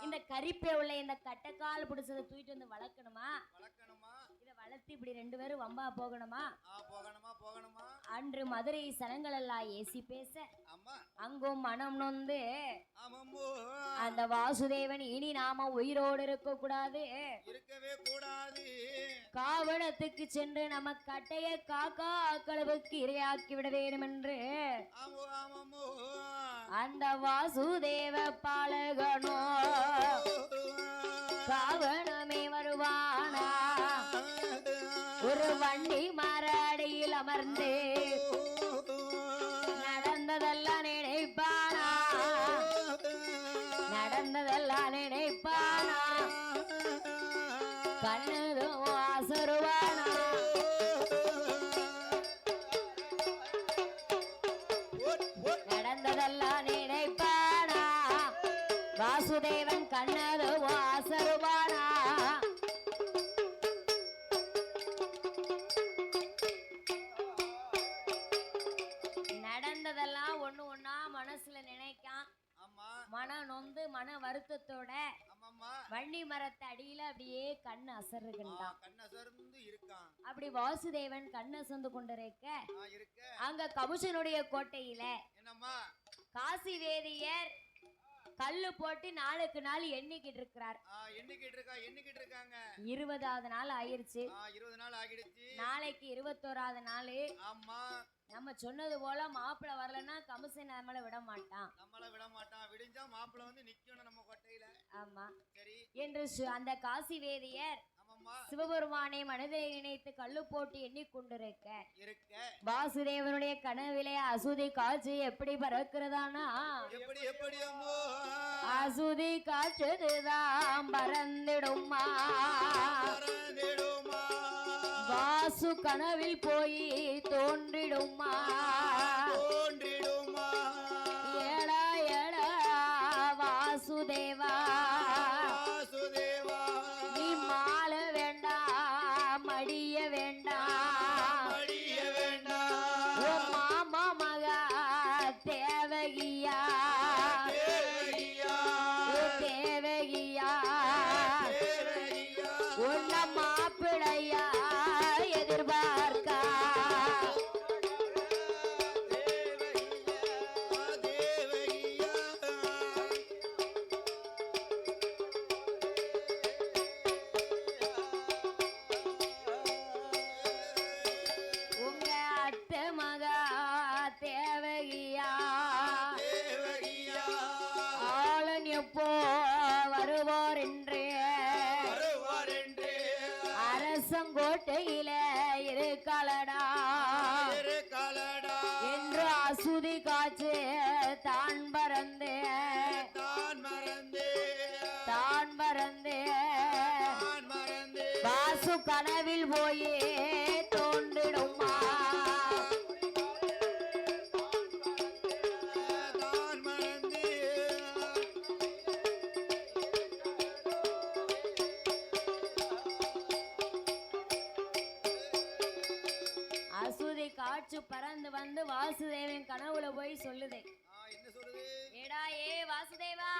இந்த கரிப்பே உள்ள இந்த கட்டக்கால் பிடிச்சதை தூக்கிட்டு வந்து வளர்க்கணுமா? இத வளர்த்து இப்படி 2 பேரும் வம்பா போகணுமா? அன்று மதுரை சனங்கள் எல்லாம் ஏசி பேச அங்கும் மனம் நொந்து அந்த வாசுதேவன் இனி நாம உயிரோடு இருக்க கூடாது, இருக்கவே கூடாது, காவணத்துக்கு சென்று நம்ம கட்டைய காக்கா களவுக்கு இரையாக்கி விட வேண்டும் என்று அந்த வாசுதேவ பாலகனோ காவணமே வருவானா ஒரு வண்டி மரடியில் அமர்ந்து நடந்ததெல்லாம் நினைப்பானா, நடந்ததெல்லாம் நினைப்பானா, கண்ணதும் ஆசருவானா, நடந்ததெல்லாம் நினைப்பானா, வாசுதேவன் கண்ணதும் ஆசருவானா. நடந்ததெல்லாம் ஒண்ணு ஒண்ணா மனசுல நினைக்கான். மன நொந்து மன வருத்தத்தோட வண்டி மரத்தை அடியில அப்படியே கண்ணு அசருகின்றான். அப்படி வாசுதேவன் கண்ணு அசந்து கொண்டிருக்க அங்க கபுஷனுடைய கோட்டையில காசி வேதியர் கல்லு போட்டு நாளுக்கு நாள் எண்ணிக்கிட்டு இருக்கிறார். 20வது நாள் ஆயிருச்சு. நாளைக்கு 21வது நாள். நம்ம சொன்னது போல மாப்பிள்ள வரலன்னா கமிஷன் நம்மள விட மாட்டான். விடிஞ்சா மாப்பிள்ள வந்து நிக்கணும் நம்ம கோட்டையில. ஆமா சரி என்று அந்த காசி வேதியர் சிவபெருமானை மனதிலே நினைத்து கல்லு போட்டு எண்ணிக்கொண்டிருக்க வாசுதேவனுடைய கனவிலே அசுதி காட்சி எப்படி பறக்கிறதானா, அசுதி காற்றுதான் பறந்திடுமா, வாசு கனவில் போய் தோன்றிடுமா, ஏடா ஏடா வாசுதேவா நீ மால வேண்டாம் மடிய வேண்டாம், மாமா மகா தேவகியா தேவகியா உன்ன மாப்பிளையா எதிர்பார்க்கா. உங்க அத்தை மகா தேவகியா ஆளன் எப்போ வருவார் என்று அரசங்கோட்டையில இருக்கலடா என்று அசுதி காற்று தான் பறந்து வாசு கனவில் போய் தோன்றிடுமா, அசுதி காற்று பறந்து வந்து வாசுதேவன் கனவுல போய் சொல்லுது. ஏடா ஏ வாசுதேவா,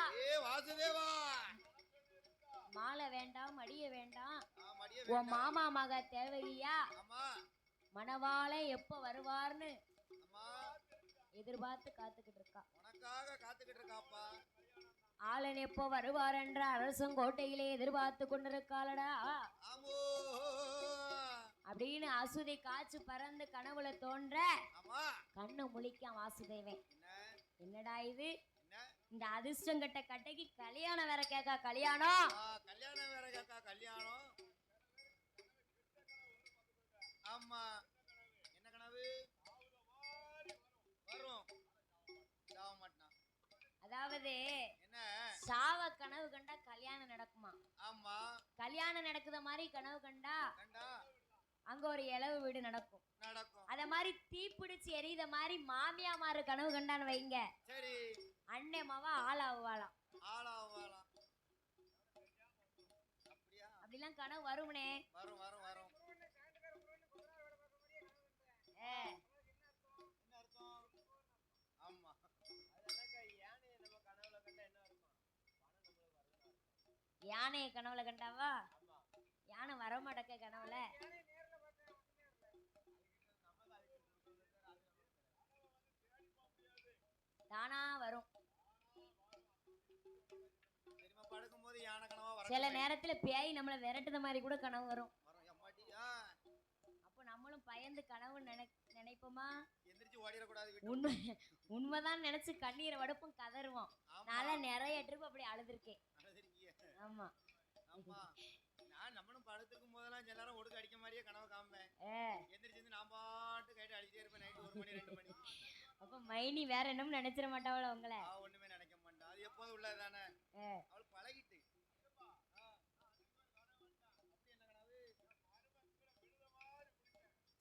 மாலை வேண்டாம் மடிய வேண்டாம், உன் மாமா மக தேவகியா ஆமா மணவாளே எப்ப வருவார்னு ஆமா எதிர்பார்த்து காத்துக்கிட்டு இருக்கா. உனக்காக காத்துக்கிட்டு இருக்காப்பா. ஆளன் எப்போ வருவார் என்ற அரசங்கோட்டையிலே எதிர்பார்த்து கொண்டிருக்காளடா ஆமோ அப்படின்னு அசுதை காய்ச்சி பறந்து கனவுல தோன்ற ஆமா கண்ணு முழிக்கான் வாசுதேவன். என்னடா இது, என்ன இந்த அதிர்ஷ்டம் கட்ட கட்டைக்கு கல்யாணம் வேற கேக்கா கல்யாணம். கல்யாணம் வேற கேக்கா கல்யாணம். ஆமா என்ன கனவு வரும் சாவ மாட்டான். அதாவது என்ன சாவ கனவு கண்டா கல்யாணம் நடக்குமா? ஆமா கல்யாணம் நடக்குத மாதிரி கனவு கண்டா கண்டா அங்க ஒரு இளவு வீடு நடக்கும். நடக்கும். அத மாதிரி தீப்பிடிச்சு எரியுத மாதிரி மாமியாமாரு கனவு கண்டான்னு வைங்க, சரி அண்ணே மாவா ஆளாவாளாம். ஆளாவாளாம். அப்படியா? அப்படிலாம் கனவு வரும்னே. வரும் வரும் வரும். என்ன அர்த்தம்? ஆமா யானையை கனவுல கண்டாவா? யானை வர மாட்டக்க கனவுல. தானா வரும். படுக்கும்போது யானை கனவா வரும். சில நேரத்துல பேய் நம்மள விரட்டுத மாதிரி கூட கனவு வரும். அப்போ நம்மளும் பயந்து கனவு நினைப்போமா? எந்திரிச்சு ஓடிர கூடாது. உண்மைதான் நினைச்சு கண்ணீரை வடுப்பும் கதறுவோம். நான் நிறைய ட்ரிப் அப்படி அழுதுருக்கேன். ஆமா ஆமா நான் நம்மளும் படுத்துக்கும் போதெல்லாம் எல்லாரும் ஒடுக்க அடிக்க மாதிரியே கனவு காம்பேன். எந்திரிச்சு நான் பாட்டு கைட்டு அடிச்சே இருப்பேன். நைட்டு 1 மணி 2 மணி. அப்ப மைனி வேற என்னமும் நினைச்சிட மாட்டாவள உங்களை? ஒண்ணுமே நினைக்க மாட்டா. அது எப்போதும் உள்ளதுதானே. அவளுக்கு பழகிட்டு.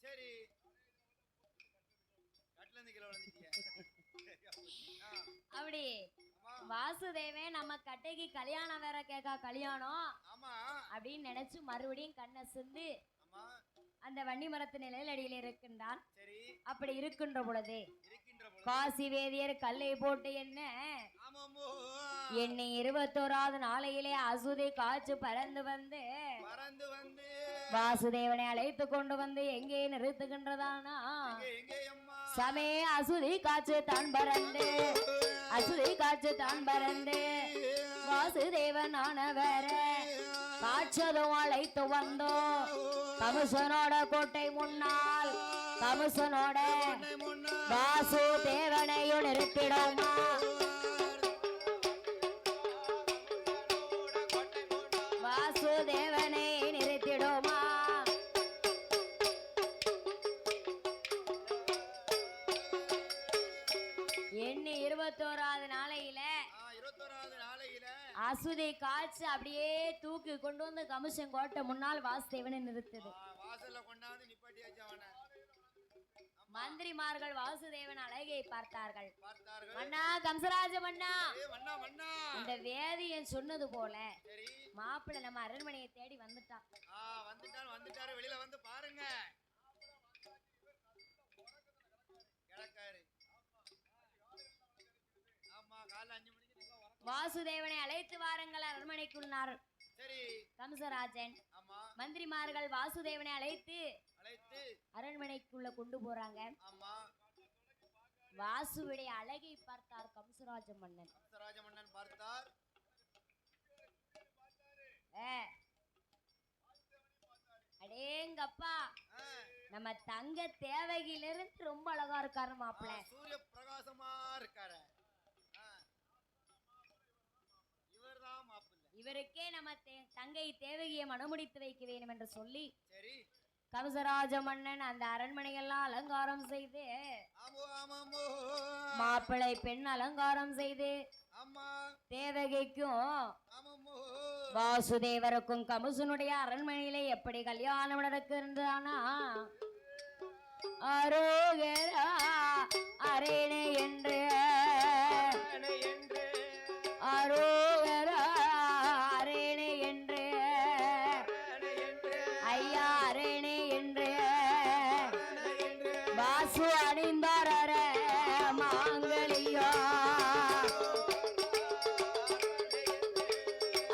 சரி கட்ல இருந்து கீழ விழுந்துட்டியா? அப்படி வாசுதேவன் நம்ம கட்டைக்கு கல்யாணம் வேற கேக்கா கல்யாணம் ஆமா அப்படின்னு நினைச்சு மறுபடியும் கண்ணை சிந்து ஆமா அந்த வன்னி மரத்து நிழலடியில் இருக்கின்றான். சரி அப்படி இருக்கின்ற பொழுது காசி வேதியர் கல்லை போட்டு என்ன என்னை 21வது நாளையிலே அசுதை காய்ச்சி பறந்து வந்து வாசுதேவனை அழைத்து கொண்டு வந்து எங்கே நிறுத்துகின்றதானா? சமே அசுதி காய்ச்சி தான் பறந்து அசுதி காய்ச்சி தான் பறந்து வாசுதேவன் ஆனவர காய்ச்சதும் அழைத்து வந்தோம் கமிஷனோட கோட்டை முன்னால் கமிஷனோட வாசுதேவனையும் நிறுத்திடுமா? வாசுதேவனை நிறுத்திடுமா? எண்ணி 21வது நாளையில அசுதை காய்ச்சி அப்படியே தூக்கி கொண்டு வந்து கமிஷன் கோட்டை முன்னால் வாசுதேவனை நிறுத்துது. மந்திரிமார்கள் வாசுதேவன் அழகை பார்த்தார்கள். மன்னா கம்சராஜ மன்னா, இந்த வேதியன் சொன்னது போல மாப்பிள்ளை நம்ம அரண்மனையை தேடி வந்துட்டான். வந்துட்டாரு வெளியில வந்து பாருங்க. வாசுதேவனை அழைத்து வாருங்கள் அரண்மனைக்குள்ளார். கம்சராஜன் மந்திரிமார்கள் வாசுதேவனை அழைத்து அரண்மனைக்குள்ள கொண்டு போறாங்க. வாசுவுடைய அழகை பார்த்தார் கம்சராஜ மன்னன். பார்த்தார். அடேங்கப்பா, நம்ம தங்க தேவகிலிருந்து ரொம்ப அழகா இருக்காரு மாப்பிள்ளை. சூரிய பிரகாசமா இருக்காரு. இவர்தான் மாப்பிள்ளை. இவருக்கே நம்ம தங்கை தேவகியை மணமுடித்து வைக்க வேண்டும் என்று சொல்லி கம்சராஜ மன்னன் அந்த அரண்மனையெல்லாம் அலங்காரம் செய்து மாப்பிள்ளை பெண் அலங்காரம் செய்து தேவகிக்கும் வாசுதேவருக்கும் கமிஷனுடைய அரண்மனையிலே எப்படி கல்யாணம் நடக்கின்றானா? அரோகரா அரேனே என்று அரோகரா அரேனே என்று ஐயா அரேனே என்று வாசு அணிந்தார மாங்கலியா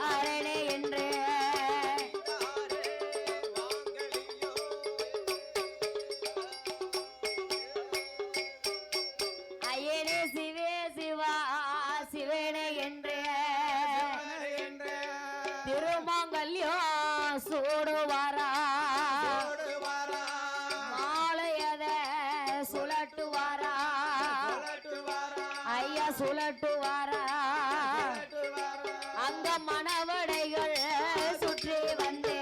அரேனே என்று சூடுவாரா மாலையத சுழட்டுவாரா ஐயா சுழட்டுவாரா அந்த மணவடைகள் சுற்றி வந்து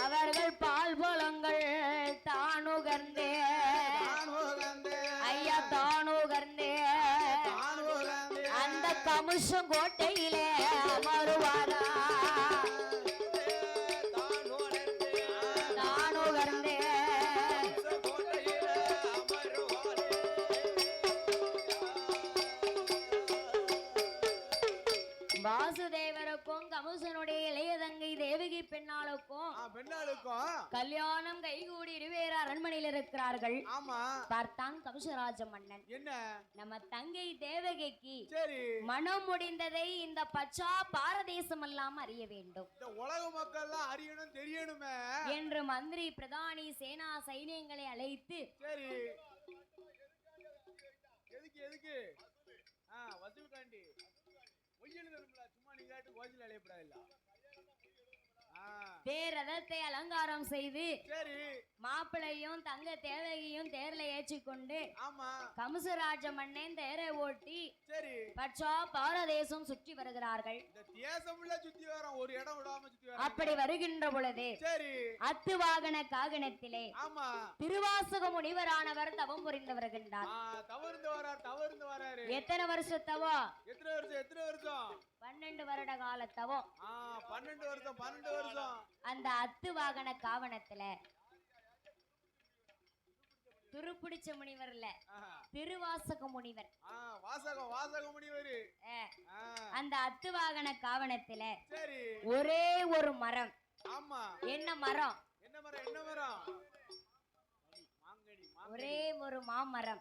அவர்கள் பால் பழங்கள் தானுகர்ந்தே ஐயா தானுகர்ந்தே அந்த கமுஷம் கோட்டையிலே அமருவாரா தானுகர்ந்தே வாசுதேவருக்கும் கமுசனுடைய இளைய தங்கை தேவகி பெண்ணாளுக்கும் கல்யாணம் கைகூடி இருவேறு அரண்மனையில் இருக்கிறார்கள். ஆமா பார்த்தான் கமுசராஜ மன்னன் என்ன நம்ம தங்கை தேவகிக்கு சரி மனம் முடிந்ததை இந்த பச்சா பாரதேசம் எல்லாம் அறிய வேண்டும், இந்த உலக மக்கள் எல்லாம் அறியணும் தெரியணுமே என்று மந்திரி பிரதானி சேனா சைனியங்களை அழைத்து சரி எதுக்கு எதுக்கு வசூல்காண்டி ஒய்யல் தரும்ல சும்மா நீங்க கோஜில் அழையப்படாது தேரதத்தை அலங்காரம் செய்து சரி மாப்பிளையும் தங்க தேவகியும் தேர்ல ஏற்றி கொண்டு ஆமா கமுசராஜ மன்னன் தேரை ஓட்டி சரி பச்சா பாரதேசம் சுற்றி வருகிறார்கள். இந்த தேசமுள்ள சுத்தி வரோம், ஒரு இடம் விடாம சுத்தி வரோம். அப்படி வருகின்ற பொழுது சரி அத்து வாகன காகனத்திலே ஆமா திருவாசக முனிவரானவர் தவம் புரிந்து வருகின்றார். தவறுந்து வராரு. எத்தனை வருஷத்தவோ? எத்தனை வருஷம் 12 வருட கால தவம். 12 வருஷம். அந்த அத்து வாகன காவனத்துல துருப்பிடிச்ச முனிவர் இல்ல, திருவாசக முனிவர். வாசக முனிவர். அந்த அத்து வாகன காவனத்துல சரி ஒரே ஒரு மரம். ஆமா என்ன மரம்? என்ன மரம்? ஒரே ஒரு மாமரம்,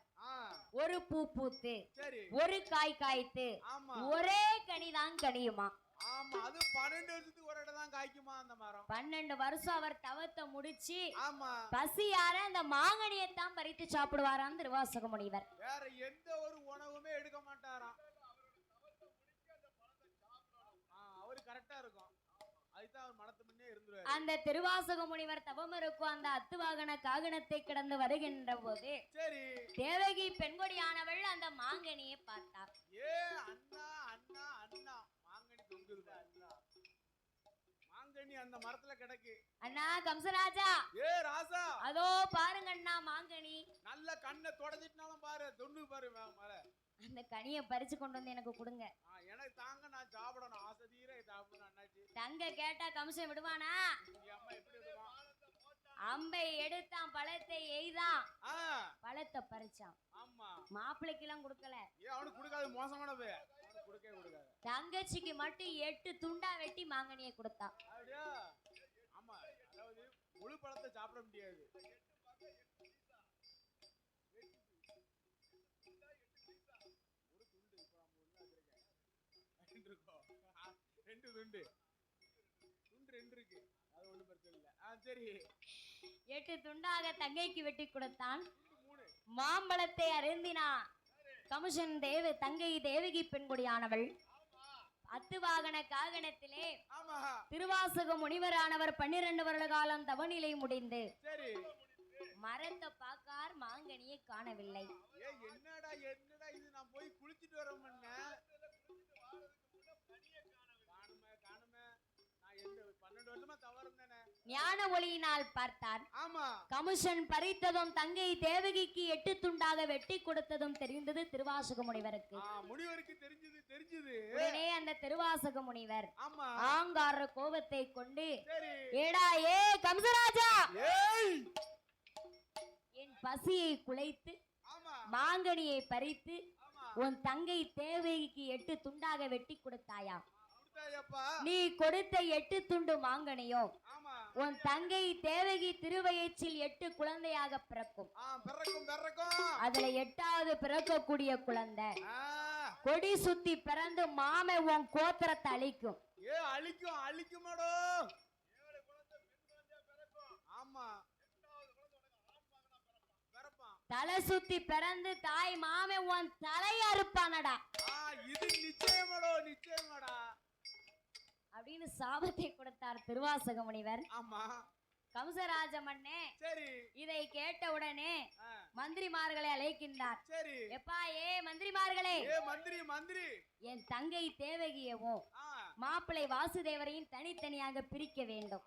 ஒரு பூ பூத்து ஒரு காய் காய்த்து ஒரே கனிதான் கனியுமா. ஆமா அது 12 வருஷத்துக்கு ஒரு இடம் தான் காய்க்குமா அந்த மரம். 12 வருஷம் அவர் தவத்தை முடிச்சு ஆமா பசியார அந்த மாங்கனியத்தான் பறித்து சாப்பிடுவாராம் திருவாசக முனிவர். வேற எந்த ஒரு உணவுமே எடுக்க மாட்டாராம். அவரு கரெக்டா இருக்கும், அதுதான் அவர் மனத்து முன்னே இருந்துருவாரு. அந்த திருவாசக முனிவர் தவம் இருக்கும் அந்த அத்துவாகன காகனத்தை கடந்து வருகின்ற போது சரி தேவகி பெண்கொடியானவள் அந்த மாங்கனியை பார்த்தார். அண்ணா மாங்கனி தொங்குது. மாங்கனி அந்த மரத்துல கிடக்கு. அண்ணா கம்சராஜா, ராசா அதோ பாருங்க அண்ணா மாங்கனி. நல்ல கண்ணை தொடச்சிட்டாலும் பாரு, தொண்டு பாரு மலை. அந்த கனியை பறிச்சு கொண்டு வந்து எனக்கு கொடுங்க. எனக்கு தாங்க, நான் சாப்பிடணும், ஆசை தீர சாப்பிடணும். அண்ணாச்சி தங்க கேட்டா கம்சன் விடுவானா? அம்மா எப்படி விடுவான்? அம்பை எடுத்தான், பழத்தை எய்தான், பழத்தை பறிச்சான். ஆமா மாப்பிள்ளைக்கு எல்லாம் கொடுக்கல. அவனுக்கு கொடுக்காது, மோசமான போய் கொடுக்கவே கொடுக்காது. தங்கச்சிக்கு மட்டும் 8 துண்டா வெட்டி மாங்கனியை கொடுத்தான். ஆமா அதாவது முழு பழத்தை சாப்பிட முடியாது. ரெண்டு இருக்கு, அது ஒண்ணும் பிரச்சனை இல்ல. சரி 8 துண்டாக தங்கைக்கு வெட்டி கொடுத்தான். மாம்பழத்தை அருந்தினான். கமுஷன் தங்கை தேவகி பெண்கொடியானவள் அத்துவாகன காகனத்திலே திருவாசக முனிவரானவர் 12 வருட காலம் தவநிலை முடிந்து மரத்தை பார்க்கார், மாங்கனியை காணவில்லை. என்னடா இது, நான் போய் குளிச்சிட்டு வரோம். ஞான ஒளியினால் பார்த்தார். கமுஷன் பறித்ததும் தங்கை தேவகிக்கு 8 துண்டாக வெட்டி கொடுத்ததும் தெரிந்தது திருவாசக முனிவருக்கு. தெரிஞ்சது. உடனே அந்த திருவாசக முனிவர் ஆங்கார கோபத்தை கொண்டு, ஏடா ஏ கம்சராஜா, என் பசியை குலைத்து மாங்கனியை பறித்து உன் தங்கை தேவகிக்கு 8 துண்டாக வெட்டி கொடுத்தாயா? நீ கொடுத்த 8 துண்டு மாங்கனியும் உன் தங்கை தேவகி திருவயிற்றில் 8 குழந்தையாக பிறக்கும். அதுல 8வது பிறக்கக்கூடிய குழந்தை கொடி சுத்தி பிறந்து மாமை உன் கோத்திரத்தை அழிக்கும். தலை சுத்தி பிறந்து தாய் மாமே உன் தலைய அறுப்பானடா இது நிச்சயமாடோ நிச்சயமாடா அப்படின்னு சாபத்தை கொடுத்தார் திருவாசக முனிவர். ஆமா கம்சராஜ மன்னே சரி இதை கேட்ட உடனே மந்திரிமார்களை அழைக்கின்றார். சரி எப்பா ஏ மந்திரிமார்களே, மந்திரி என் தங்கை தேவகியவும் மாப்பிள்ளை வாசுதேவரையும் தனித்தனியாக பிரிக்க வேண்டும்.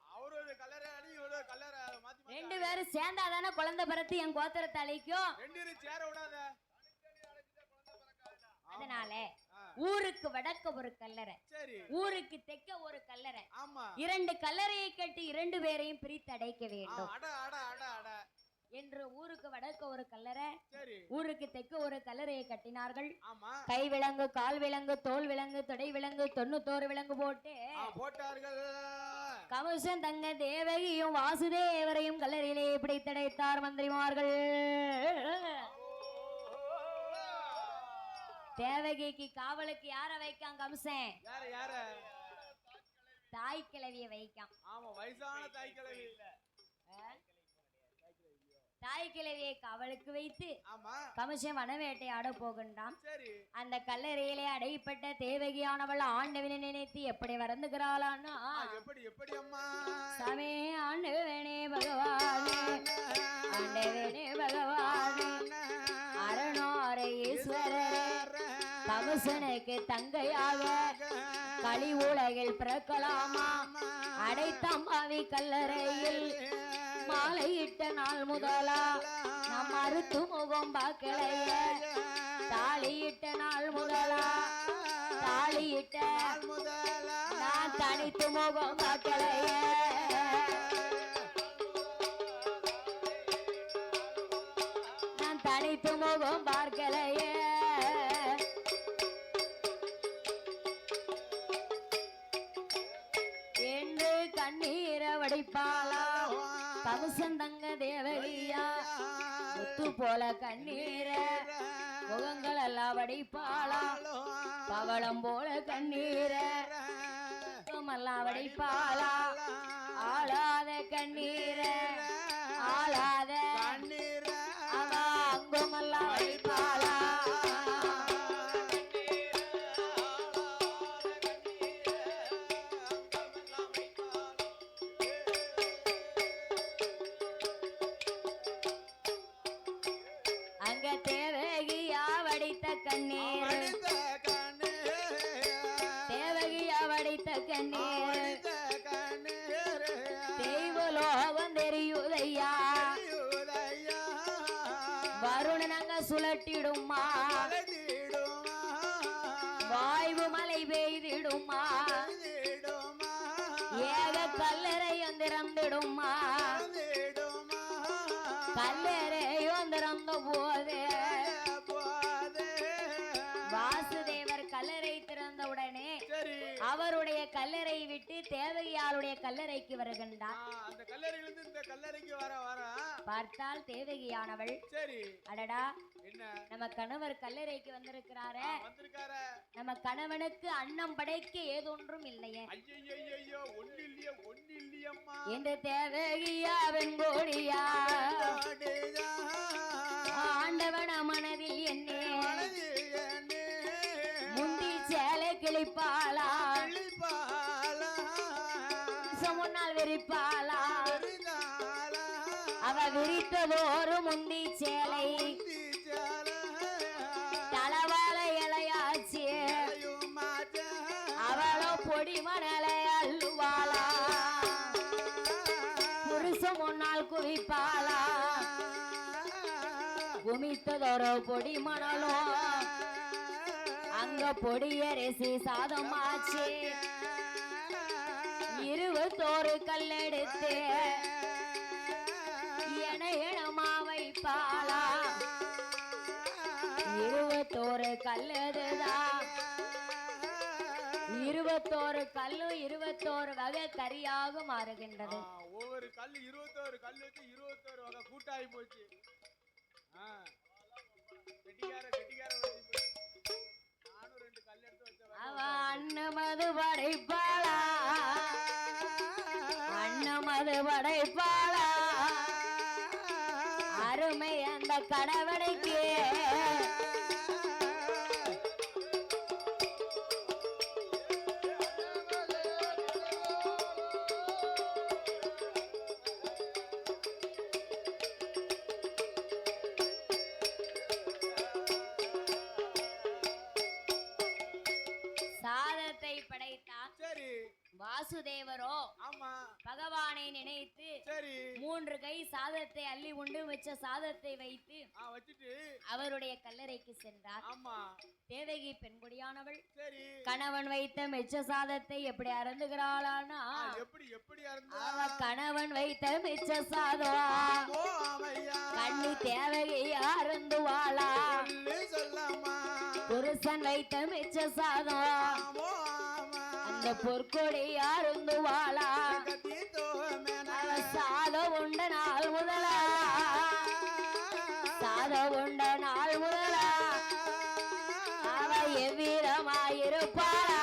ரெண்டு பேரும் சேர்ந்தாதானே குழந்தை பிறத்து என் கோத்திரத்தை அழைக்கும். அதனால ஊருக்கு வடக்க ஒரு கல்லறை, ஊருக்கு தெற்க ஒரு கல்லறை, இரண்டு கல்லறையை கட்டி இரண்டு பேரையும் பிரித்து அடைக்க வேண்டும் என்று ஊருக்கு வடக்க ஒரு கல்லறை, ஊருக்கு தெற்க ஒரு கல்லறையை கட்டினார்கள். கை விலங்கு, கால் விலங்கு, தோல் விலங்கு, தொடை விலங்கு, 91 விலங்கு போட்டு போட்டார்கள். கம்சன் தங்க தேவகியும் வாசுதேவரையும் கல்லறையிலே பிடித்தடைத்தார் மந்திரிமார்கள். தேவகிக்கு காவலுக்கு யார வைக்கான் கம்சன்? தாய் கிழவிய வைக்கான். வயசான தாய் கிழவி தாய் கிழவியை காவலுக்கு வைத்து கம்சன் வனவேட்டையாட போகின்றான். அந்த கல்லறையிலே அடைப்பட்ட தேவகியானவள் ஆண்டவனை நினைத்து எப்படி வருந்துகிறாளான்னா, சாமி ஆண்டவனே பகவானே, ஆண்டவனே பகவானே, அரணார ஈஸ்வரர் கம்சனுக்கு தங்கையாக களி உலகில் பிறக்கலாமா? அடைத்தம்பாவி கல்லறையில் மாலையிட்ட நாள் முதலா நம் அறுத்து முகம் பார்க்கலைய, தாலியிட்ட நாள் முதலா தாலியிட்ட நான் தனித்து முகம் பார்க்கலைய, நான் தனித்து முகம் பார்க்கலைய என்று கண்ணீரை வடிப்பாளா கம்சன் தங்க தேவகியா. முத்து போல கண்ணீர முகங்கள் எல்லாம் வடிப்பாளா, பவளம் போல கண்ணீர எல்லாம் வடிப்பாளா, ஆளாத கண்ணீர ஆளாத அவ அங்குமெல்லாம் வடிப்பாளா. அங்க தேவகியா வடித்த கண்ணீர், தேவகியா வடித்த கண்ணீர் தெய்வலோகம் தெரியுதையா. வருணனங்க சுழட்டிடுமா, வாய்வு மலை பெய்திடுமா, ஏக கல்லறையும் திறந்திடுமா, கல்லறையும் திறந்த போதே வாசுதேவர் கல்லறை திறந்த உடனே அவருடைய கல்லறை விட்டு தேவகியாளுடைய கல்லறைக்கு வருகின்றார். அந்த கல்லறையிலிருந்து இந்த கல்லறைக்கு வர பார்த்தால் தேவகியானவள், அடடா நம்ம கணவர் கல்லறைக்கு வந்திருக்கிறாரே, நம்ம கணவனுக்கு அன்னம் படைக்க ஏதொன்றும் இல்லையே என்று தேவகியா வெண்கோடியா ஆண்டவன மனதில் என்ன முந்தி சேலை கிழிப்பாளா, முன்னால் விரிப்பாளா, அவ விரித்ததோறு முந்தி சேலை தலவாழ இலையாச்சு, அவளோ பொடி மணலை அள்ளுவாளா, புருஷன் முன்னால் குவிப்பாளா, குமித்ததோரோ பொடி மணலோ அங்க பொடியரிசி சாதமாச்சு, 21 கல்லெடுத்து என வைப்பாளா, 21 கல்லுதான், 21 கல்லும் 21 வகை கரியாக மாறுகின்றது. ஒவ்வொரு கல்லு 21 கல்லுக்கு 21 வகை கூட்டாகி போச்சு. அவ அன்னமது படைப்பாளா, அன்னமது படைப்பாளா, அருமை அந்த கணவனுக்கு சாதத்தை படைத்தார். சரி. வாசுதேவரோ ஆமா பகவானை நினைத்து சரி 3 கை சாதத்தை அள்ளி உண்டு வச்ச சாதத்தை வைத்து வச்சுட்டு அவருடைய கல்லறைக்கு சென்றார். ஆமா தேவகி பெண்குடியானவள் சரி கணவன் வைத்த மிச்ச சாதத்தை எப்படி அருந்துகிறாளானா எப்படி எப்படி அருந்தா அவ கணவன் வைத்த மிச்ச சாதம் கண்ணி தேவகியா அருந்துவாளா சொல்லம்மா புருஷன் வைத்த மிச்ச சாதம் அந்த பொற்கொடி அருந்துவாளா சாதம் உண்ட நாள் முதலா சாதம் உண்ட நாள் முதலா அவ எவ்வீரமாயிருப்பாளா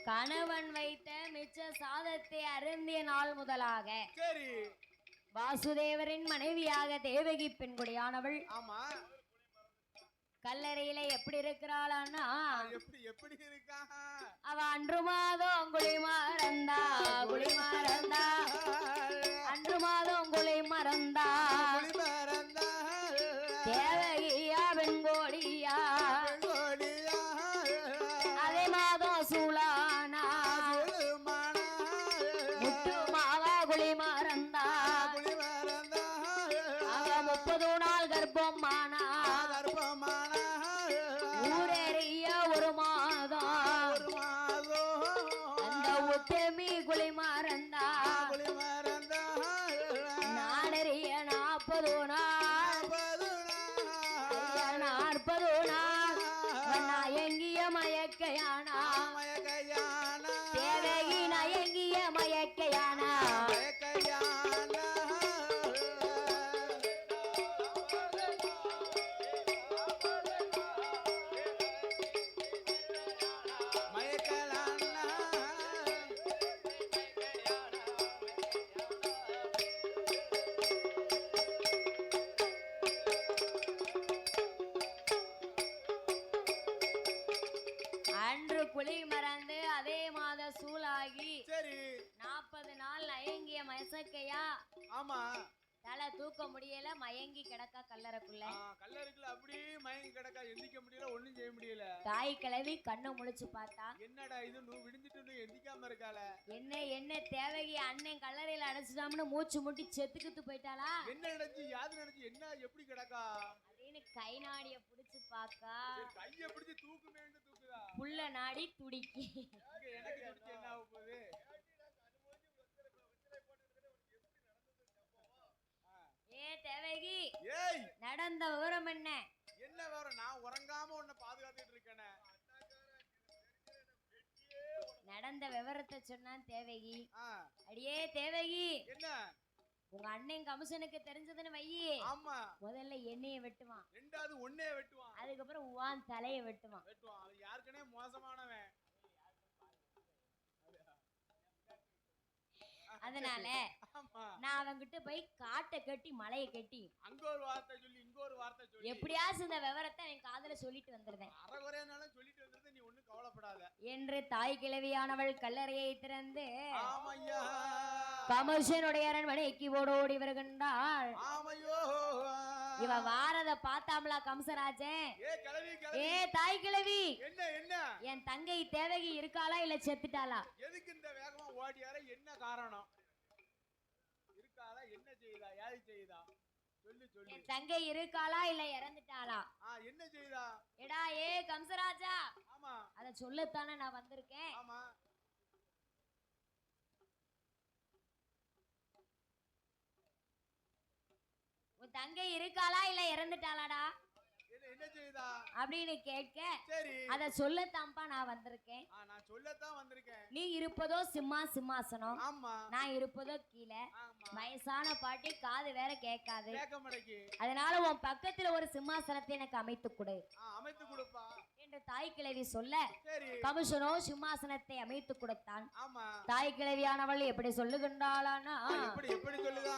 கணவன் வைத்த மிச்ச சாதத்தை அருந்திய நாள் முதலாக சரி வாசுதேவரின் மனைவியாக தேவகி பெண்குடியானவள் ஆமா கல்லறையில எப்படி இருக்கிறாளான்னா எப்படி எப்படி இருக்கா அவ அன்று மாதம் குழி மறந்தா குழி மறந்தா அன்று மாதம் குழி மறந்தா தேவகியா பெண்கோடியா அதே மாதம் சூளானா முட்டு மாவா குழி மறந்தா அவ 30 நாள் கர்ப்பம் ஆனா ஊரேறிய ஒரு மாதம் அந்த உத்தமி குழி மறந்தா நாடறிய 40 நாள் 40 நாள் நயங்கிய மயக்கையானா தேவகி நயங்கிய மயக்கையானா அன்று குழி மறந்து அதே மாத சூளாகி சரி 40 நாள் நயங்கிய மயசக்கையா ஆமா தலை தூக்க முடியல மயங்கி கிடக்கா கல்லறைக்குள்ள கல்லறைக்குள்ள அப்படியே மயங்கி கிடக்கா எந்திக்க முடியல ஒண்ணும் செய்ய முடியல தாய் கிழவி கண்ணை முழிச்சு பார்த்தா என்னடா இது நூ விடிஞ்சிட்டு எந்திக்காம இருக்கால என்ன என்ன தேவகி அண்ணன் கல்லறையில அடைச்சிட்டாம்னு மூச்சு முட்டி செத்துக்கிட்டு போயிட்டாளா என்ன நடந்துச்சு யாது நடந்துச்சு என்ன எப்படி கிடக்கா அப்படின்னு கை நாடிய புடிச்சு பாக்கா கைய பிடிச்சு தூக்குமேன்னு தூக்குதா புள்ள நாடி துடிக்கி எனக்கு துடிச்சு என்ன ஆக போகுது ஏ தேவகி ஏய் நடந்த விவரம் என்ன என்ன வேற நான் உறங்காம உன்னை பாதுகாத்துட்டு இருக்கேனே நடந்த விவரத்தை சொன்னான் தேவகி அடியே தேவகி என்ன உங்க அண்ணன் கமிஷனுக்கு தெரிஞ்சதுன்னு வையி ஆமா முதல்ல எண்ணெய வெட்டுவான் ரெண்டாவது ஒன்னே வெட்டுவான் அதுக்கப்புறம் உன் தலைய வெட்டுவான் அது யாருக்குனே மோசமானவன் அதனால நான் அவங்கிட்ட போய் காட்டை கட்டி மலையை கட்டி அங்க ஒரு வார்த்தை சொல்லி இங்க ஒரு வார்த்தை சொல்லி எப்படியாச்சும் இந்த விவரத்தை என் காதுல சொல்லிட்டு வந்துருந்தேன் அறகுறையானாலும் சொல்லிட்டு வந்துருந்தேன் நீ ஒண்ணும் கவலைப்படாத என்று தாய் கிழவியானவள் கல்லறையை திறந்து ஆமையா கமிஷனுடைய அரண்மனைக்கு ஓடோடி வருகின்றாள். ஆமையோ இவ வாரத பார்த்தாமலா கம்சராஜன் ஏ தாய் கிழவி என்ன என்ன என் தங்கை தேவகி இருக்காளா இல்ல செத்துட்டாளா எதுக்கு இந்த வேகமா ஓடியார என்ன காரணம் இருக்காளா என்ன செய்தா யாரு செய்தா சொல்லு சொல்லு என் தங்கை இருக்காளா இல்ல இறந்துட்டாளா என்ன செய்தா எடா ஏ கம்சராஜா ஆமா அத சொல்லத்தானே நான் வந்திருக்கேன் ஆமா உன் தங்கை இருக்காளா இல்ல இறந்துட்டாளாடா என்ன என்ன செய்தா அப்படின்னு கேட்க சரி அத சொல்லத்தாம்பா நான் வந்திருக்கேன். நான் சொல்லத்தான் வந்திருக்கேன். நீ இருப்பதோ சிம்மாசனம், ஆமா நான் இருப்பதோ கீழே. வயசான பாட்டி காது வேற கேட்காது, கேட்க மாட்டேங்கி. அதனால உன் பக்கத்துல ஒரு சிம்மாசனத்தை எனக்கு அமைத்து கொடு. அமைத்து கொடுப்பா என்று தாய் கிழவி சொல்ல சரி கமிஷனோ சிம்மாசனத்தை அமைத்து கொடுத்தான். ஆமா தாய் கிழவியானவள் எப்படி சொல்லுகின்றாளானா, எப்படி சொல்லுதா,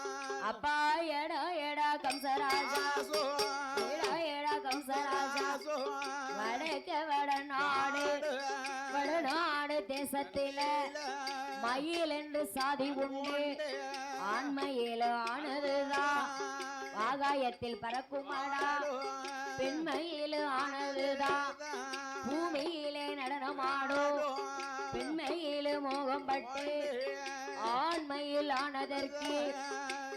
அப்பா ஏடா ஏடா கம்சராஜா, ஏடா ஏடா கம்சராஜா, வடக்க வடநாடு தேசத்தில மயில் என்று சாதி உண்டு, ஆண்மையில ஆனதுதான் ஆகாயத்தில் பறக்குமாடா, பெண்மையில ஆனதுதான் பூமியிலே நடனமாடும், பெண்மையில மோகம் பட்டு ஆண்மையில் ஆனதற்கு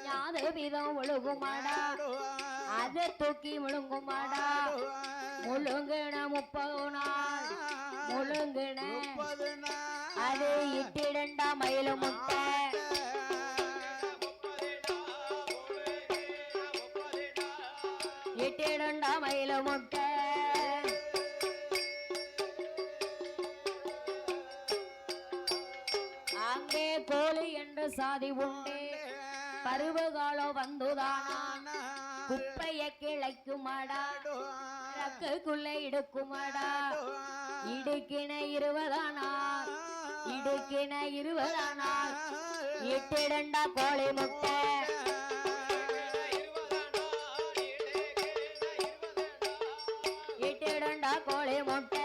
ஞாத விதம் ஒழுகுமாடா, அதை தூக்கி முழுங்குமாடா, முழுங்கின 30 நாள் முழுங்கின அது இட்டிடண்டா மயில முட்டை, இட்டிடண்டா மயில முட்டை. அங்கே கோழி என்று சாதி உண்டு, பருவகாலம் வந்துதானா குப்பைய கிளைக்குமாடா, ரக்குக்குள்ள இடுக்குமாடா, இடுக்கின 20 நாள் இடுக்கின 20 நாள் இட்டிடண்டா கோழி முட்டை, இட்டிடண்டா கோழி முட்டை.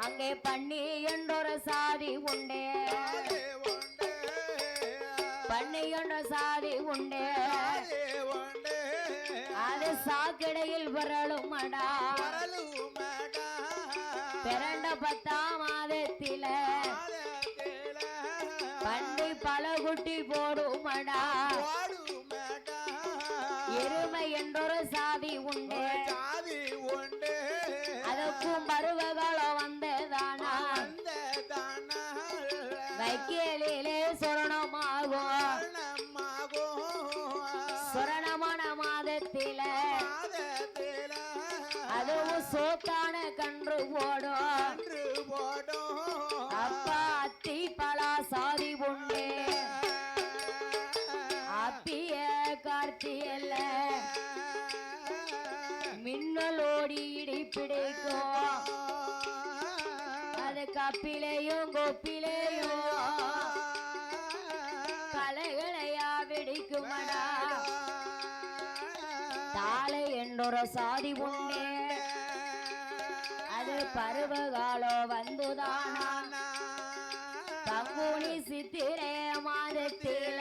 அங்கே பண்ணி என்றொரு சாதி உண்டே, பண்ணி என்ற சாதி உண்டே, அது சாக்கடையில் வரலுமடா, பிறண்ட 10ஆம் மாதத்தில பண்டி பல குட்டி போடுமடா, எருமை என்றொரு சாதி உண்டு, அதற்கும் பருவகாலம் வந்ததானா வைக்கேலிலே சொரணமாகும், சொரணமான மாதத்தில அதுவும் சோத்தான கன்று போடும், அப்பா அத்தி பலா சாதி உண்டு, அப்பிய கார்த்தியல்ல மின்னலோடி இடி பிடிக்கும், அது கப்பிலையும் கொப்பிலையும் கலைகளையா வெடிக்குமடா, தாளை என்றொரு சாதி உண்டே, அது பருவகாலம் வந்துதானா பங்குனி சித்திரை மாதத்தில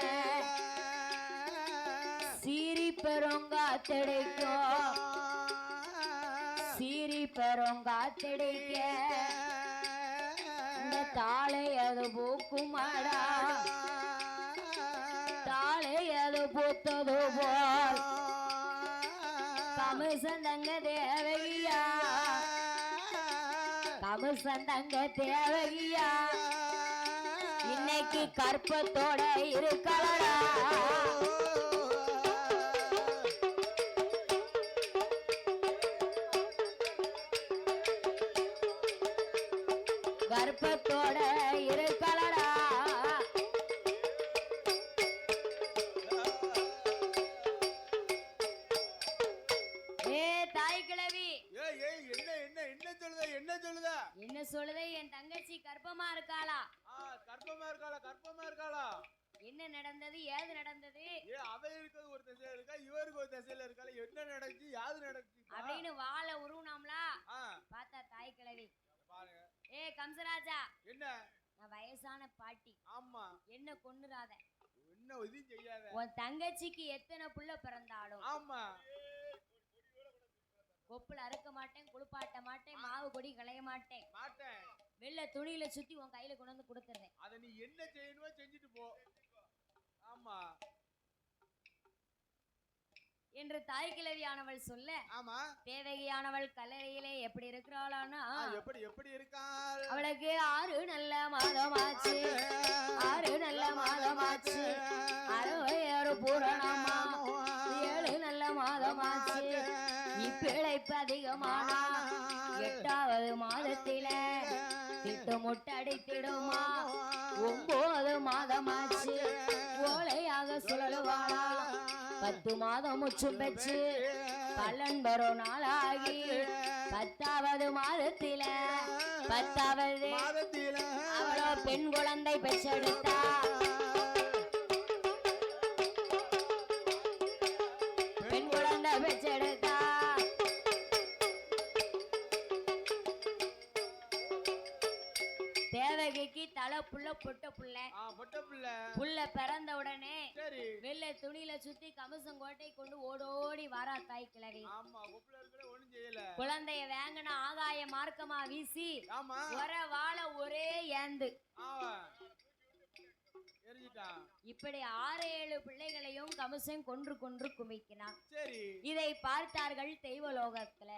சீரி பெருங்காத்தடிக்கும், சீரி பெருங்காத்தடிக்க இந்த தாளை அது பூக்குமாடா, தாளை அது பூத்தது போல் கமிசந்தங்க தேவகியா, கமிசந்தங்க தேவகியா இன்னைக்கு கற்பத்தோட இருக்கலடா, கற்பத்தோட இருக்கலடா. ஏ தாய் கிழவி என்ன சொல்லுதா என்ன சொல்லுதே, என் தங்கச்சி கர்ப்பமா இருக்காளா? கர்ப்பமா இருக்காளா? என்ன நடந்தது, ஏது நடந்தது? அவ இருக்கிறது ஒரு திசையில இருக்கா, இவருக்கு ஒரு திசையில இருக்கால, என்ன நடந்துச்சு, யாது நடந்துச்சு அப்படின்னு வாழை உருவனாம்லா. பார்த்தா தாய் கிழவி பாருங்க. ஏ கம்சராஜா, என்ன நான் வயசான பாட்டி, ஆமா என்ன கொன்னுறாத, என்ன உதவி செய்யாத, உன் தங்கச்சிக்கு எத்தனை புள்ள பிறந்தாலும் ஆமா கொப்புல அறுக்க மாட்டேன், குளிப்பாட்ட மாட்டேன், மாவு கொடி களைய மாட்டேன், மாட்டேன், வெள்ளை துணியில சுத்தி உன் கையில கொண்டு வந்து கொடுத்துறேன், அத நீ என்ன செய்யணுமோ செஞ்சுட்டு போ. ஆமா என்று தாய் கிழவியானவள் சொல்ல, ஆமா தேவகியானவள் கல்லறையிலே எப்படி இருக்கிறாளானா, எப்படி இருக்காள், அவளுக்கு 6 நல்ல மாதமாச்சு, 6 நல்ல மாதமாச்சு, 60 வைத்திடுமா 9 மாதமாச்சு ஓலையாக சுழலுவாளா 10 மாதம் முச்சும் பெற்று பலன் வரும் நாளாகி 10வது மாதத்தில 10வது அவளோ பெண் குழந்தை பெற்றெடுத்தா பெண் குழந்தை பெற்றெடுத்தா தேவகிக்கு தலை புள்ள பொட்ட புள்ள பிறந்த உடனே வெள்ளை துணியில சுத்தி கமசம் கோட்டை கொண்டு ஓடோடி வரா தாய் கிழவி. குழந்தைய வேங்கன ஆகாய மார்க்கமா வீசி ஒர வாழ ஒரே ஏந்து இப்படி 6-7 பிள்ளைகளையும் கமசம் கொன்று குமிக்கினான். இதை பார்த்தார்கள் தெய்வலோகத்துல.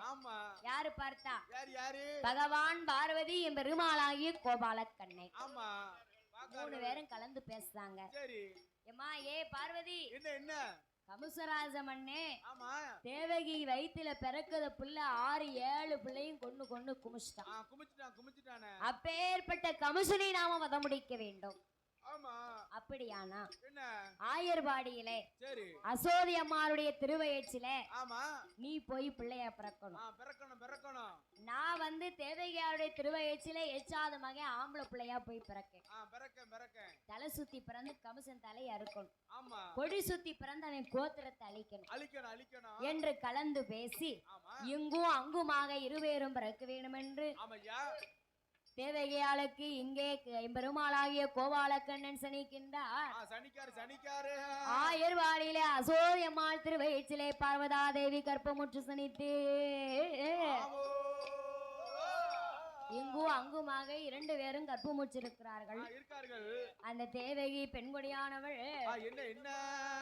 யாரு பார்த்தா? பகவான் பார்வதி என் பெருமாளாகிய கோபாலக்கண்ணை. 3 பேரும் கலந்து பேசுறாங்க. ஏமா ஏ பார்வதி கமுசராஜ மண்ணே தேவகி வயிற்றுல பிறக்குத புள்ள 6-7 பிள்ளையும் கொண்டு குமிச்சிட்டான். அப்பேற்பட்ட கமுசனை நாம வத முடிக்க வேண்டும். அப்படியானா ஆயர்பாடியிலே அசோதி அம்மாளுடைய திருவயிற்றில நீ போய் பிள்ளைய பிறக்கணும். நான் வந்து தேவகியாருடைய திருவயிற்றில 8வது மகன் ஆம்பளை பிள்ளையா போய் பிறக்கேன். தலை சுத்தி பிறந்து கமிஷன் தலை அறுக்கணும். கொடி சுத்தி பிறந்து அவன் கோத்திரத்தை அழிக்கணும் என்று கலந்து பேசி இங்கும் அங்குமாக இருவேரும் பிறக்க வேண்டும் என்று தேவகியாளுக்கு இங்கே பெருமாளாகிய கோபாலக்கண்ணன் சனிக்கின்றார். ஆயர்வாடியிலே அசோதி அம்மாள் திருவயிற்றிலே பார்வதா தேவி கற்பமுற்று சனித்து இங்கும் அங்குமாக 2 பேரும் கற்பமுற்றிருக்கிறார்கள். அந்த தேவகி பெண்கொடியானவள்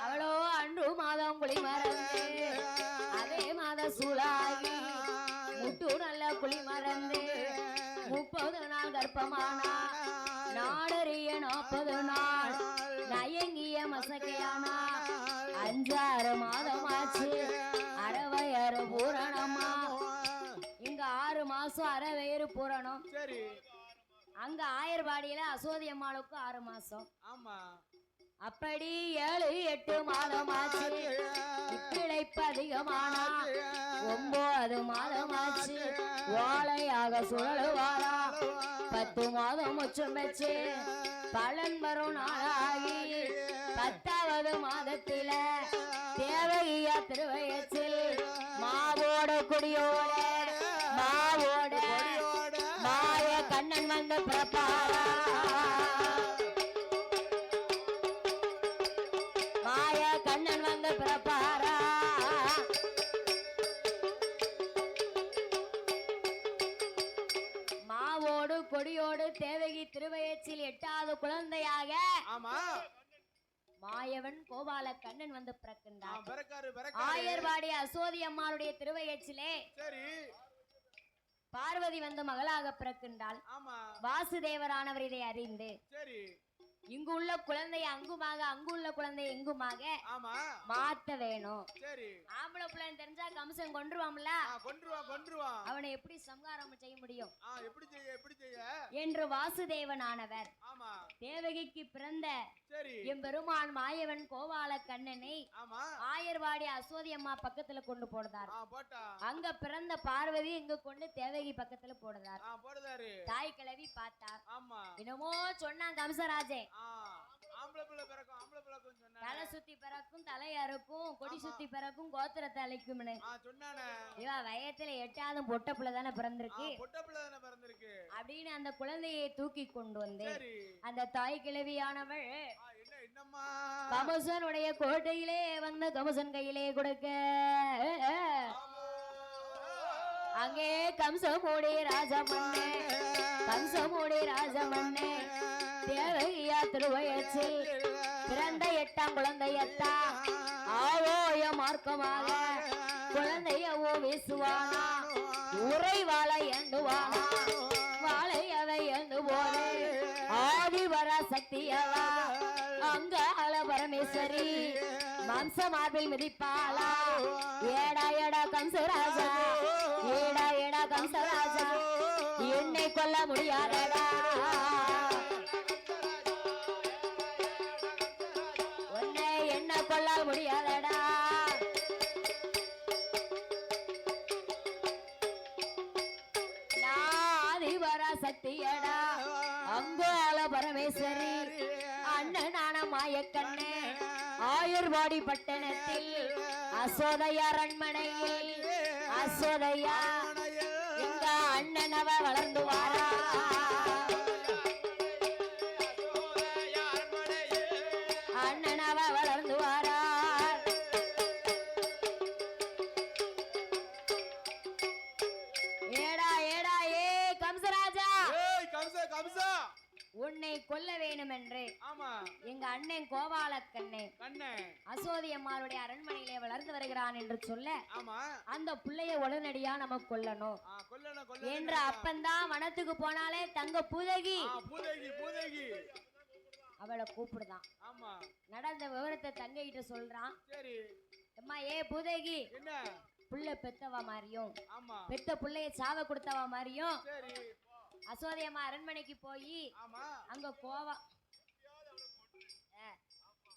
அவளோ அன்று மாதம் குளி மறந்து அதே மாத சூழாகி முட்டு நல்ல குளி மறந்து 30 நாள் கர்ப்பமானா நாடறிய 40 நாள் நயங்கிய மசக்கையானா 5-6 மாதமாச்சு அறவயறு பூரணமா. இங்க 6 மாசம் அறவயறு பூரணம். அங்க ஆயர்பாடியில அசோதி அம்மாளுக்கு 6 மாசம். அப்படி 7-8 மாதமாச்சு இப்பிழைப்பு அதிகமானா 9 மாதமாச்சு ஓலையாக சுழலுவாரா 10 மாதம் முச்சம் வச்சு பலன் வரும் நாளாகி 10வது மாதத்தில தேவகியா திருவயத்தில் மாவோட குடியோட மாய கண்ணன் வந்து பிரபாரா கண்ணன் வந்து பிரபாரா. மாவோடு கொடியோடு தேவகி திருவயத்தில் 8வது குழந்தையாக மாயவன் கோபால கண்ணன் வந்து பிறக்கின்றார். ஆயர்வாடி அசோதி அம்மாளுடைய திருவயத்திலே பார்வதி வந்து மகளாக பிறக்கின்றாள். வாசுதேவரானவர் இதை அறிந்து இங்கு உள்ள குழந்தை அங்குமாக அங்குள்ள குழந்தை எங்குமாக மாத்த வேணும். ஆம்பளை பிள்ளை தெரிஞ்சா கம்சன் கொன்றுவான்ல, அவனை எப்படி சம்ஹாரம் செய்ய முடியும் என்று வாசுதேவனானவர் தேவகிக்கு பிறந்த எம்பெருமான் மாயவன் கோபால கண்ணனை ஆயர்வாடி அசோதி அம்மா பக்கத்துல கொண்டு போடுதார். அங்க பிறந்த பார்வதி இங்க கொண்டு தேவகி பக்கத்துல போடுதார். தாய் கிழவி பார்த்தார். என்னமோ சொன்னான் கம்சராஜே, தலை சுத்தி பிறக்கும் தலை அறுக்கும் கொடி சுத்தி பிறக்கும் கோத்திரத்தை அழைக்கும் இவ வயத்துல 8வது பொட்ட பிள்ளை தானே பிறந்திருக்கு அப்படின்னு அந்த குழந்தையை தூக்கி கொண்டு வந்து அந்த தாய் கிழவியானவள் கமசனுடைய கோட்டையிலே வந்து கமசன் கையிலே கொடுக்க அங்கே கம்சமோடி ராஜமண்ணே கம்சமோடி ராஜமண்ணே தேவகியா திருவயத்தில் பிறந்த 8ஆம் குழந்தையத்தா ஆவோய மார்க்கமாக குழந்தையவோ வீசுவானா உரை வாழை எண்டுவானா வாழை அவை எண்டு போது ஆதிவர சக்தியவா அங்காள பரமேஸ்வரி மாம்ச மார்பில் மிதிப்பாளா ஏடா ஏடா கம்சராஜா ஏடா ஏடா கம்சராஜா என்னை கொல்ல முடியாதடா சக்தியடா அங்காள பரமேஸ்வரி அண்ணனான மாயக்கண்ணே ஆயர்வாடி பட்டணத்தில் அசோதையா அரண்மனையில் அசோதையா எங்க அண்ணனவ வளர்ந்து வாரா அண்ணனவ வளர்ந்து வாரா ஏடா ஏடா ஏ கம்சராஜா கம்சா உன்னை கொல்ல வேணும் என்று ஆமா எங்க அண்ணன் கோபாலக்கண்ணே கண்ணே அசோதி அம்மாளுடைய அரண்மனையிலே வளர்ந்து வருகிறான் என்று சொல்ல ஆமா அந்த புள்ளைய உடனடியா நம்ம கொல்லணும் கொல்லணும் என்ற அப்பந்தான் வனத்துக்கு போனாலே தங்க பூதகி பூதகி அவளை கூப்பிடுதான் ஆமா நடந்த விவரத்தை தங்கிட்ட சொல்றான் சரி அம்மா ஏ பூதகி என்ன புள்ள பெத்தவா மாதிரியும் ஆமா பெத்த புள்ளைய சாவ கொடுத்தவா மாதிரியும் சரி அசோதி அம்மா அரண்மனைக்கு போய் ஆமா அங்க கோவா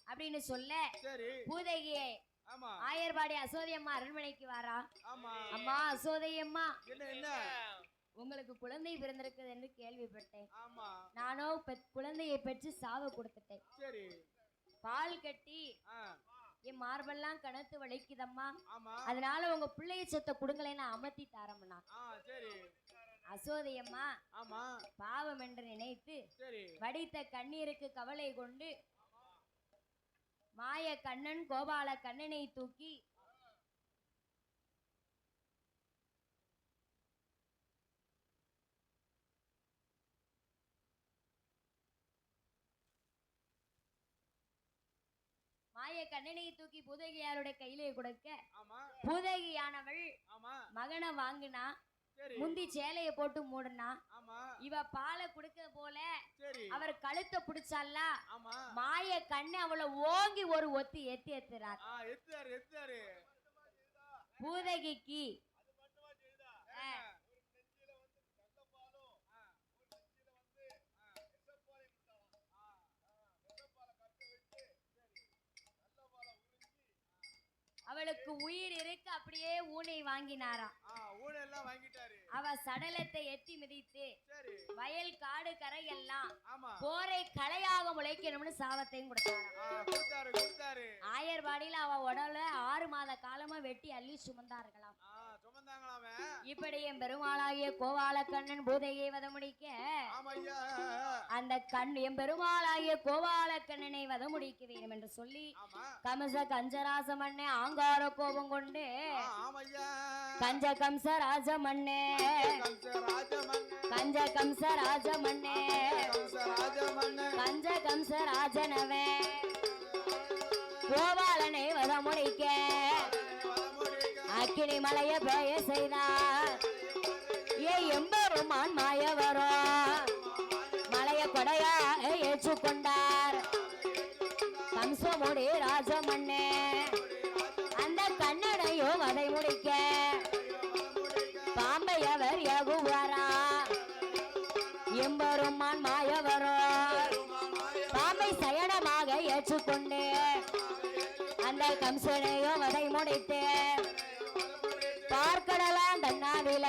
அப்படின்னு சொல்ல சரி பூதகியே ஆமா ஆயர்பாடி அசோதி அம்மா அரண்மனைக்கு வாரா ஆமா அம்மா அசோதி அம்மா என்ன உங்களுக்கு குழந்தை பிறந்திருக்குது என்று கேள்விப்பட்டேன் ஆமா நானோ குழந்தையை பெற்று சாவு கொடுத்துட்டேன் சரி பால் கட்டி என் மார்பெல்லாம் கணத்து வலிக்குதம்மா ஆமா அதனால உங்க பிள்ளைய சொத்தை கொடுங்களே நான் அமர்த்தி தாரம்னா சரி அசோதி அம்மா ஆமா பாவம் என்று நினைத்து சரி வடித்த கண்ணீருக்கு கவலை கொண்டு மாய கண்ணன் கோபால கண்ணனை தூக்கி மாய கண்ணனை தூக்கி பூதகியாருடைய கையிலே கொடுக்க பூதகியானவள் மகனை வாங்கினா முந்தி சேலைய போட்டு மூடுனா இவ பாலை குடுக்க போல அவர் கழுத்தை பிடிச்சால மாய கண்ணு அவளை ஓங்கி ஒரு ஒத்தி எத்துறார் பூதகிக்கு அவளுக்கு உயிர் இருக்கு அப்படியே ஊனை வாங்கினாராம் அவ சடலத்தை எத்தி மிதித்து வயல் காடு கரை எல்லாம் போரை களையாக முளைக்கணும்னு சாபத்தையும் கொடுத்தாரு ஆயர்பாடியில் அவ உடல 6 மாத காலமா வெட்டி அள்ளி சுமந்தார்களாம் இப்படி என் பெருமாளாகிய கோபால கண்ணன் பூதையை வத முடிக்க அந்த என் பெருமாளாகிய கோபால கண்ணனை வத முடிக்க வேண்டும் என்று சொல்லி கமச கஞ்சராச மண்ணே ஆங்கார கோபம் கொண்டு கஞ்ச கம்ச ராஜ மண்ணே கஞ்ச கம்ச ராஜ மண்ணே கஞ்ச கம்ச ராஜனவே கோபாலனை வத முடிக்க அக்கினி மலைய பேய செய்தார் ஏ எம்பெருமான் மாயவரோ மலைய கொடையா ஏற்றுக்கொண்டார் கம்சமுடி ராஜமண்ணே அந்த கண்ணனையோ வதை முடிக்க பாம்பை அவர் யகுவாரா எம்பெருமான் மாயவரோ பாம்பை சயனமாக ஏற்றுக்கொண்டு அந்த கம்சனையோ வதை முடித்து பார்க்கடலாம் தன்னாவில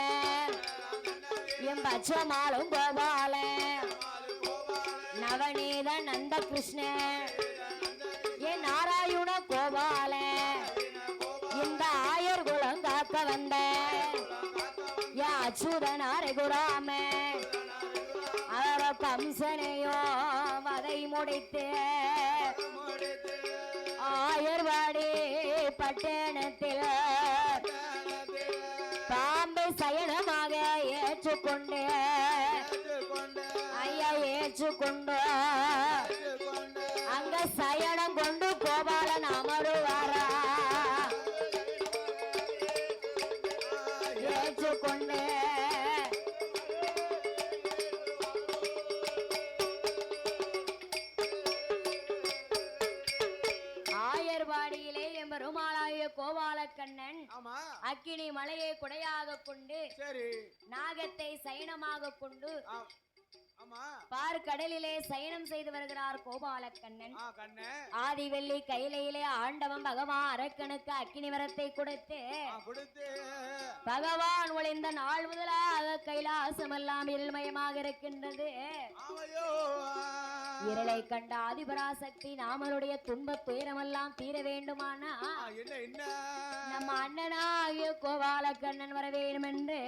என் பச்சமாலும் கோபால நவநீத நந்த கிருஷ்ண என் நாராயண கோபால இந்த ஆயர் குலம் காக்க வந்த என் அச்சுதன் அரைகுராம அவர கம்சனையோ வதை முடித்து ஆயர்வாடி பட்டணத்தில் பாம்பை சயனமாக ஏற்றுக்கொண்டு ஐயா ஏற்றுக்கொண்டு அங்க சயனம் கொண்டு கோபாலன் அமருவாரா ஏற்றுக்கொண்டு ஆயர்வாடியிலே பெருமாளாகிய கோபாலக்கண்ணன் அக்கினி மலையை குடையாக கொண்டு நாகத்தை சயனமாக கொண்டு பார்க்கடலிலே சயனம் செய்து வருகிறார் கோபாலக்கண்ணன். கண்ணன் ஆதி வெள்ளி கையிலே ஆண்டவன் பகவான் அரக்கனுக்கு அக்கினி வரத்தை கொடுத்து பகவான் ஒளிந்த நாள் முதலாக கைலாசம் எல்லாம் இருள்மயமாக இருக்கின்றது. இருளை கண்ட ஆதிபராசக்தி நாமளுடைய துன்ப துயரமெல்லாம் தீர வேண்டுமானா நம்ம அண்ணனாகிய கோபாலக்கண்ணன் வர வேண்டும் என்று